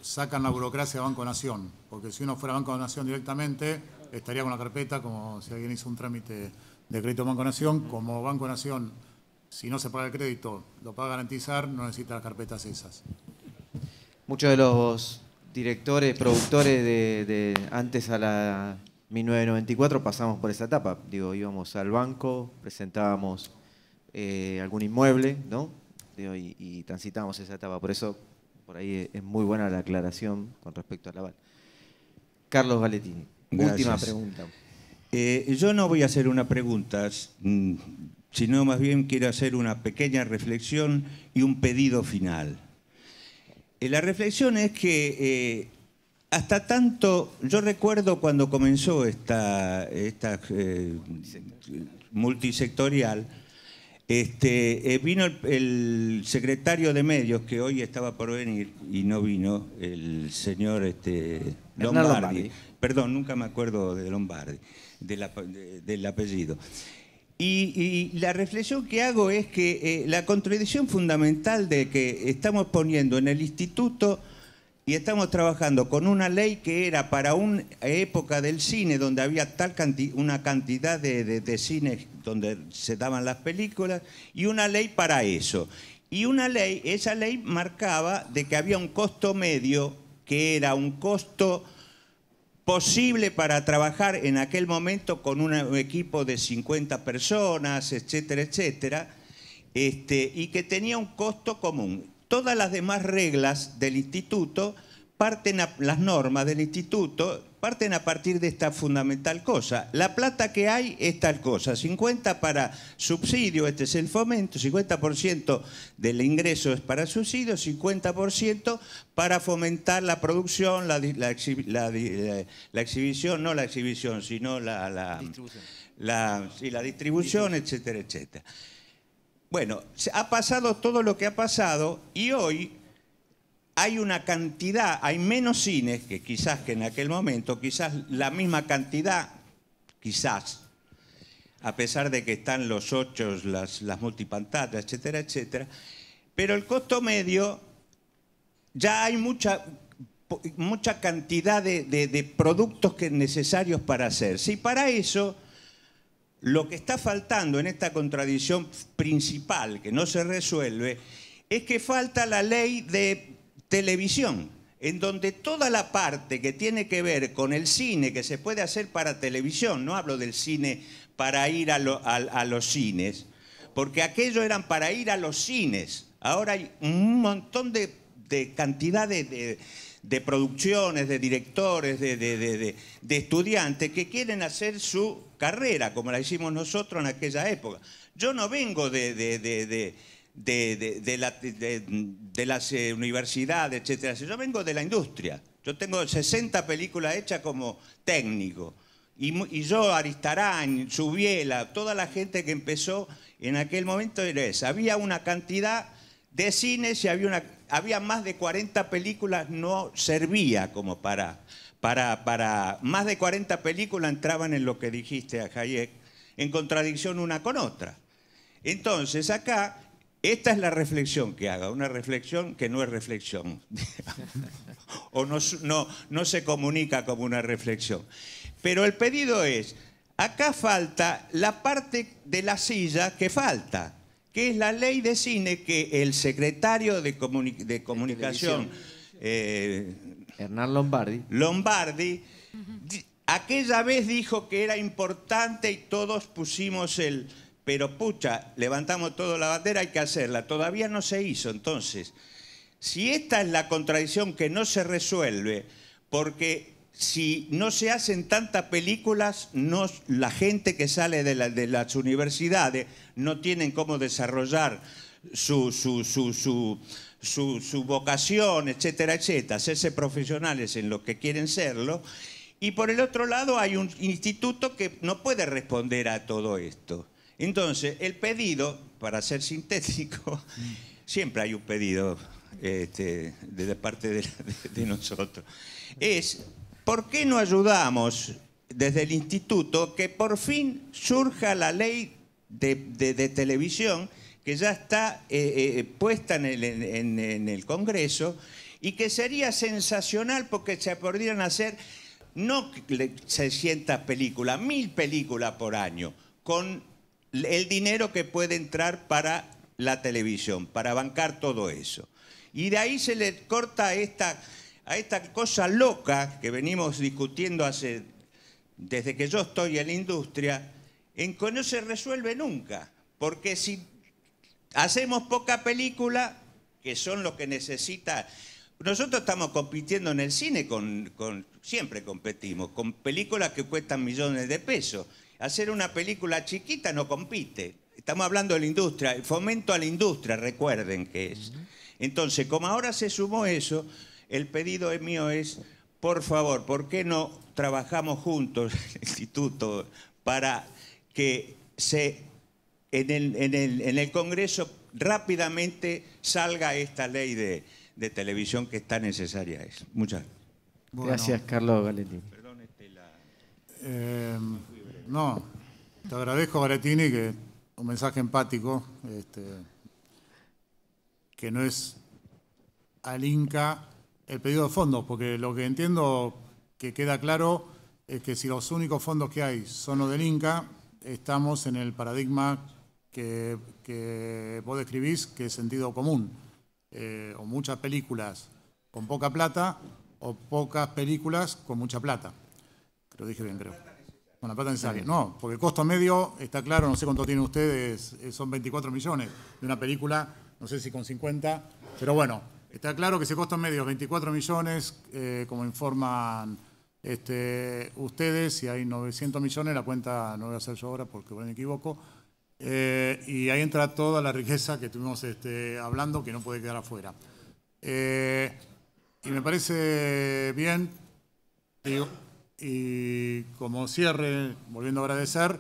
sacan la burocracia de Banco Nación, porque si uno fuera Banco Nación directamente, estaría con la carpeta, como si alguien hizo un trámite de crédito Banco Nación. Como Banco Nación, si no se paga el crédito, lo paga garantizar, no necesita las carpetas esas. Muchos de los directores, productores de antes a la 1994 pasamos por esa etapa. Digo, íbamos al banco, presentábamos algún inmueble, ¿no? Digo, y transitábamos esa etapa. Por eso, por ahí es muy buena la aclaración con respecto al aval. Carlos Valetini, última pregunta. Yo no voy a hacer una pregunta, sino más bien quiero hacer una pequeña reflexión y un pedido final. La reflexión es que hasta tanto, yo recuerdo cuando comenzó esta multisectorial, vino el secretario de Medios, que hoy estaba por venir y no vino, el señor Lombardi. Perdón, nunca me acuerdo de Lombardi, del apellido. Y la reflexión que hago es que la contradicción fundamental de que estamos poniendo en el instituto y estamos trabajando con una ley que era para una época del cine donde había una cantidad de cines donde se daban las películas, y una ley para eso. Y esa ley marcaba de que había un costo medio que era un costo posible para trabajar en aquel momento con un equipo de 50 personas, etcétera, etcétera, y que tenía un costo común. Todas las demás reglas del instituto las normas del instituto parten a partir de esta fundamental cosa. La plata que hay es tal cosa, 50 para subsidio, este es el fomento, 50% del ingreso es para subsidio, 50% para fomentar la producción, la exhibición, no la exhibición, sino la distribución, etcétera, etcétera. Bueno, ha pasado todo lo que ha pasado y hoy hay una cantidad, hay menos cines que quizás que en aquel momento, quizás la misma cantidad, quizás, a pesar de que están los 8, las multipantallas, etcétera, etcétera, pero el costo medio, ya hay mucha cantidad de productos necesarios para hacer. Si para eso, lo que está faltando en esta contradicción principal, que no se resuelve, es que falta la ley de televisión, en donde toda la parte que tiene que ver con el cine que se puede hacer para televisión, no hablo del cine para ir a los cines, porque aquello eran para ir a los cines. Ahora hay un montón de cantidad de producciones, de directores, de estudiantes que quieren hacer su carrera, como la hicimos nosotros en aquella época. Yo no vengo de las universidades, etcétera. Yo vengo de la industria. Yo tengo 60 películas hechas como técnico. Y yo, Aristarán, Subiela, toda la gente que empezó en aquel momento era esa. Había una cantidad de cines y había había más de 40 películas, no servía como para más de 40 películas entraban en lo que dijiste a Hayek, en contradicción una con otra. Entonces acá, esta es la reflexión que haga, una reflexión que no es reflexión, o no se comunica como una reflexión. Pero el pedido es, acá falta la parte de la silla que falta, que es la ley de cine que el secretario de Comunicación, Hernán Lombardi, aquella vez dijo que era importante y todos pusimos pero pucha, levantamos toda la bandera, hay que hacerla. Todavía no se hizo. Entonces, si esta es la contradicción que no se resuelve, porque si no se hacen tantas películas, la gente que sale de las universidades no tienen cómo desarrollar su vocación, etcétera, etcétera, hacerse profesionales en lo que quieren serlo. Y por el otro lado hay un instituto que no puede responder a todo esto. Entonces, el pedido, para ser sintético, siempre hay un pedido de parte de nosotros, es, ¿por qué no ayudamos desde el instituto que por fin surja la ley de televisión que ya está puesta en el Congreso y que sería sensacional porque se podrían hacer no 600 películas, 1000 películas por año, con el dinero que puede entrar para la televisión, para bancar todo eso. Y de ahí se le corta a esta cosa loca que venimos discutiendo desde que yo estoy en la industria, en que no se resuelve nunca. Porque si hacemos poca película, que son lo que necesita... Nosotros estamos compitiendo en el cine, siempre competimos, con películas que cuestan millones de pesos. Hacer una película chiquita no compite. Estamos hablando de la industria, el fomento a la industria, recuerden que es. Entonces, como ahora se sumó eso, el pedido mío es, por favor, ¿por qué no trabajamos juntos, el instituto, para que en el Congreso rápidamente salga esta ley de televisión que tan necesaria es? Muchas gracias. Bueno, gracias, Carlos Galettini. Perdón, no, te agradezco, Galettini, que un mensaje empático, que no es al Inca el pedido de fondos, porque lo que entiendo que queda claro es que si los únicos fondos que hay son los del Inca, estamos en el paradigma que vos describís, que es sentido común, o muchas películas con poca plata, o pocas películas con mucha plata. Lo dije bien, creo. Con la plata necesaria. No, porque el costo medio está claro, no sé cuánto tienen ustedes, son 24 millones de una película, no sé si con 50, pero bueno, está claro que ese costo medio es 24 millones, como informan ustedes, si hay 900 millones, la cuenta no voy a hacer yo ahora porque me equivoco, y ahí entra toda la riqueza que estuvimos hablando que no puede quedar afuera. Y me parece bien, digo, y como cierre, volviendo a agradecer,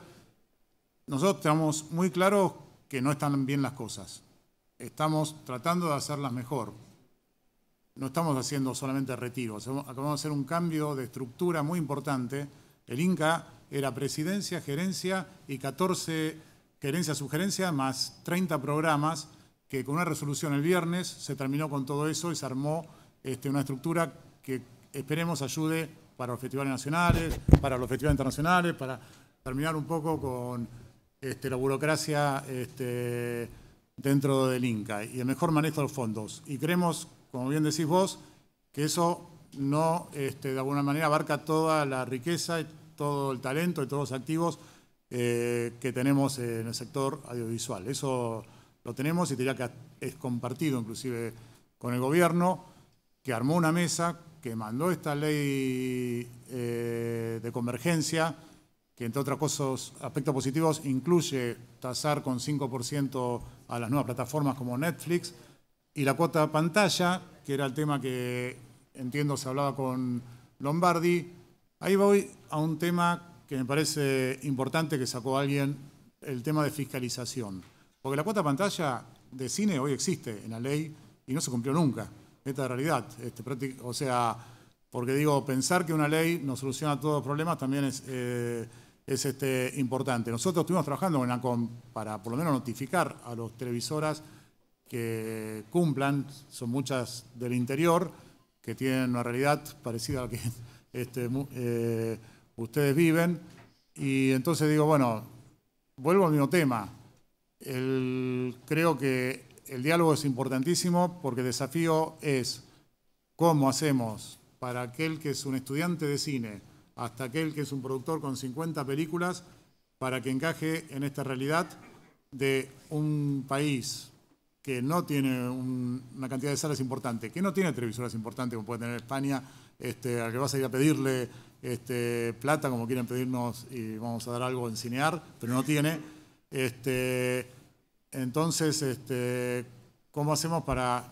nosotros tenemos muy claro que no están bien las cosas. Estamos tratando de hacerlas mejor. No estamos haciendo solamente retiros. Acabamos de hacer un cambio de estructura muy importante. El Inca era presidencia, gerencia y 14 gerencia, subgerencia, más 30 programas que con una resolución el viernes se terminó con todo eso y se armó una estructura que esperemos ayude para los festivales nacionales, para los festivales internacionales, para terminar un poco con la burocracia dentro del Inca y el mejor manejo de los fondos. Y creemos, como bien decís vos, que eso no, de alguna manera, abarca toda la riqueza, y todo el talento y todos los activos que tenemos en el sector audiovisual. Eso lo tenemos y diría que es compartido inclusive con el gobierno, que armó una mesa, que mandó esta ley de convergencia, que entre otras cosas, aspectos positivos, incluye tasar con 5% a las nuevas plataformas como Netflix, y la cuota de pantalla, que era el tema que entiendo se hablaba con Lombardi. Ahí voy a un tema que me parece importante que sacó alguien, el tema de fiscalización. Porque la cuota de pantalla de cine hoy existe en la ley y no se cumplió nunca. Esta es la realidad. O sea, porque digo, pensar que una ley nos soluciona todos los problemas también es importante. Nosotros estuvimos trabajando con ENACOM para por lo menos notificar a los televisoras que cumplan, son muchas del interior, que tienen una realidad parecida a la que ustedes viven. Y entonces digo, bueno, vuelvo al mismo tema. Creo que el diálogo es importantísimo porque el desafío es cómo hacemos para aquel que es un estudiante de cine hasta aquel que es un productor con 50 películas para que encaje en esta realidad de un país que no tiene una cantidad de salas importante, que no tiene televisoras importantes como puede tener España, al que vas a ir a pedirle plata como quieren pedirnos y vamos a dar algo en Cinear, pero no tiene. Entonces, ¿cómo hacemos para...?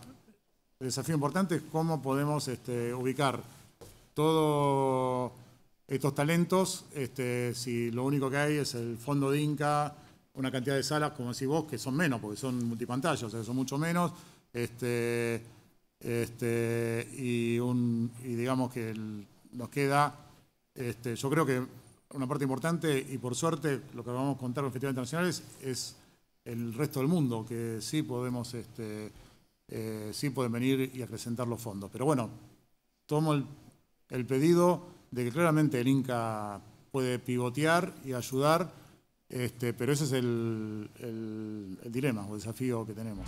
El desafío importante es cómo podemos ubicar todos estos talentos, si lo único que hay es el fondo de Inca, una cantidad de salas, como decís vos, que son menos, porque son multipantallas, o sea, que son mucho menos, y digamos que nos queda, yo creo que una parte importante, y por suerte lo que vamos a contar en los festivales internacionales es el resto del mundo, que sí podemos, sí pueden venir y acrecentar los fondos. Pero bueno, tomo el pedido de que claramente el Inca puede pivotear y ayudar, pero ese es el dilema o el desafío que tenemos.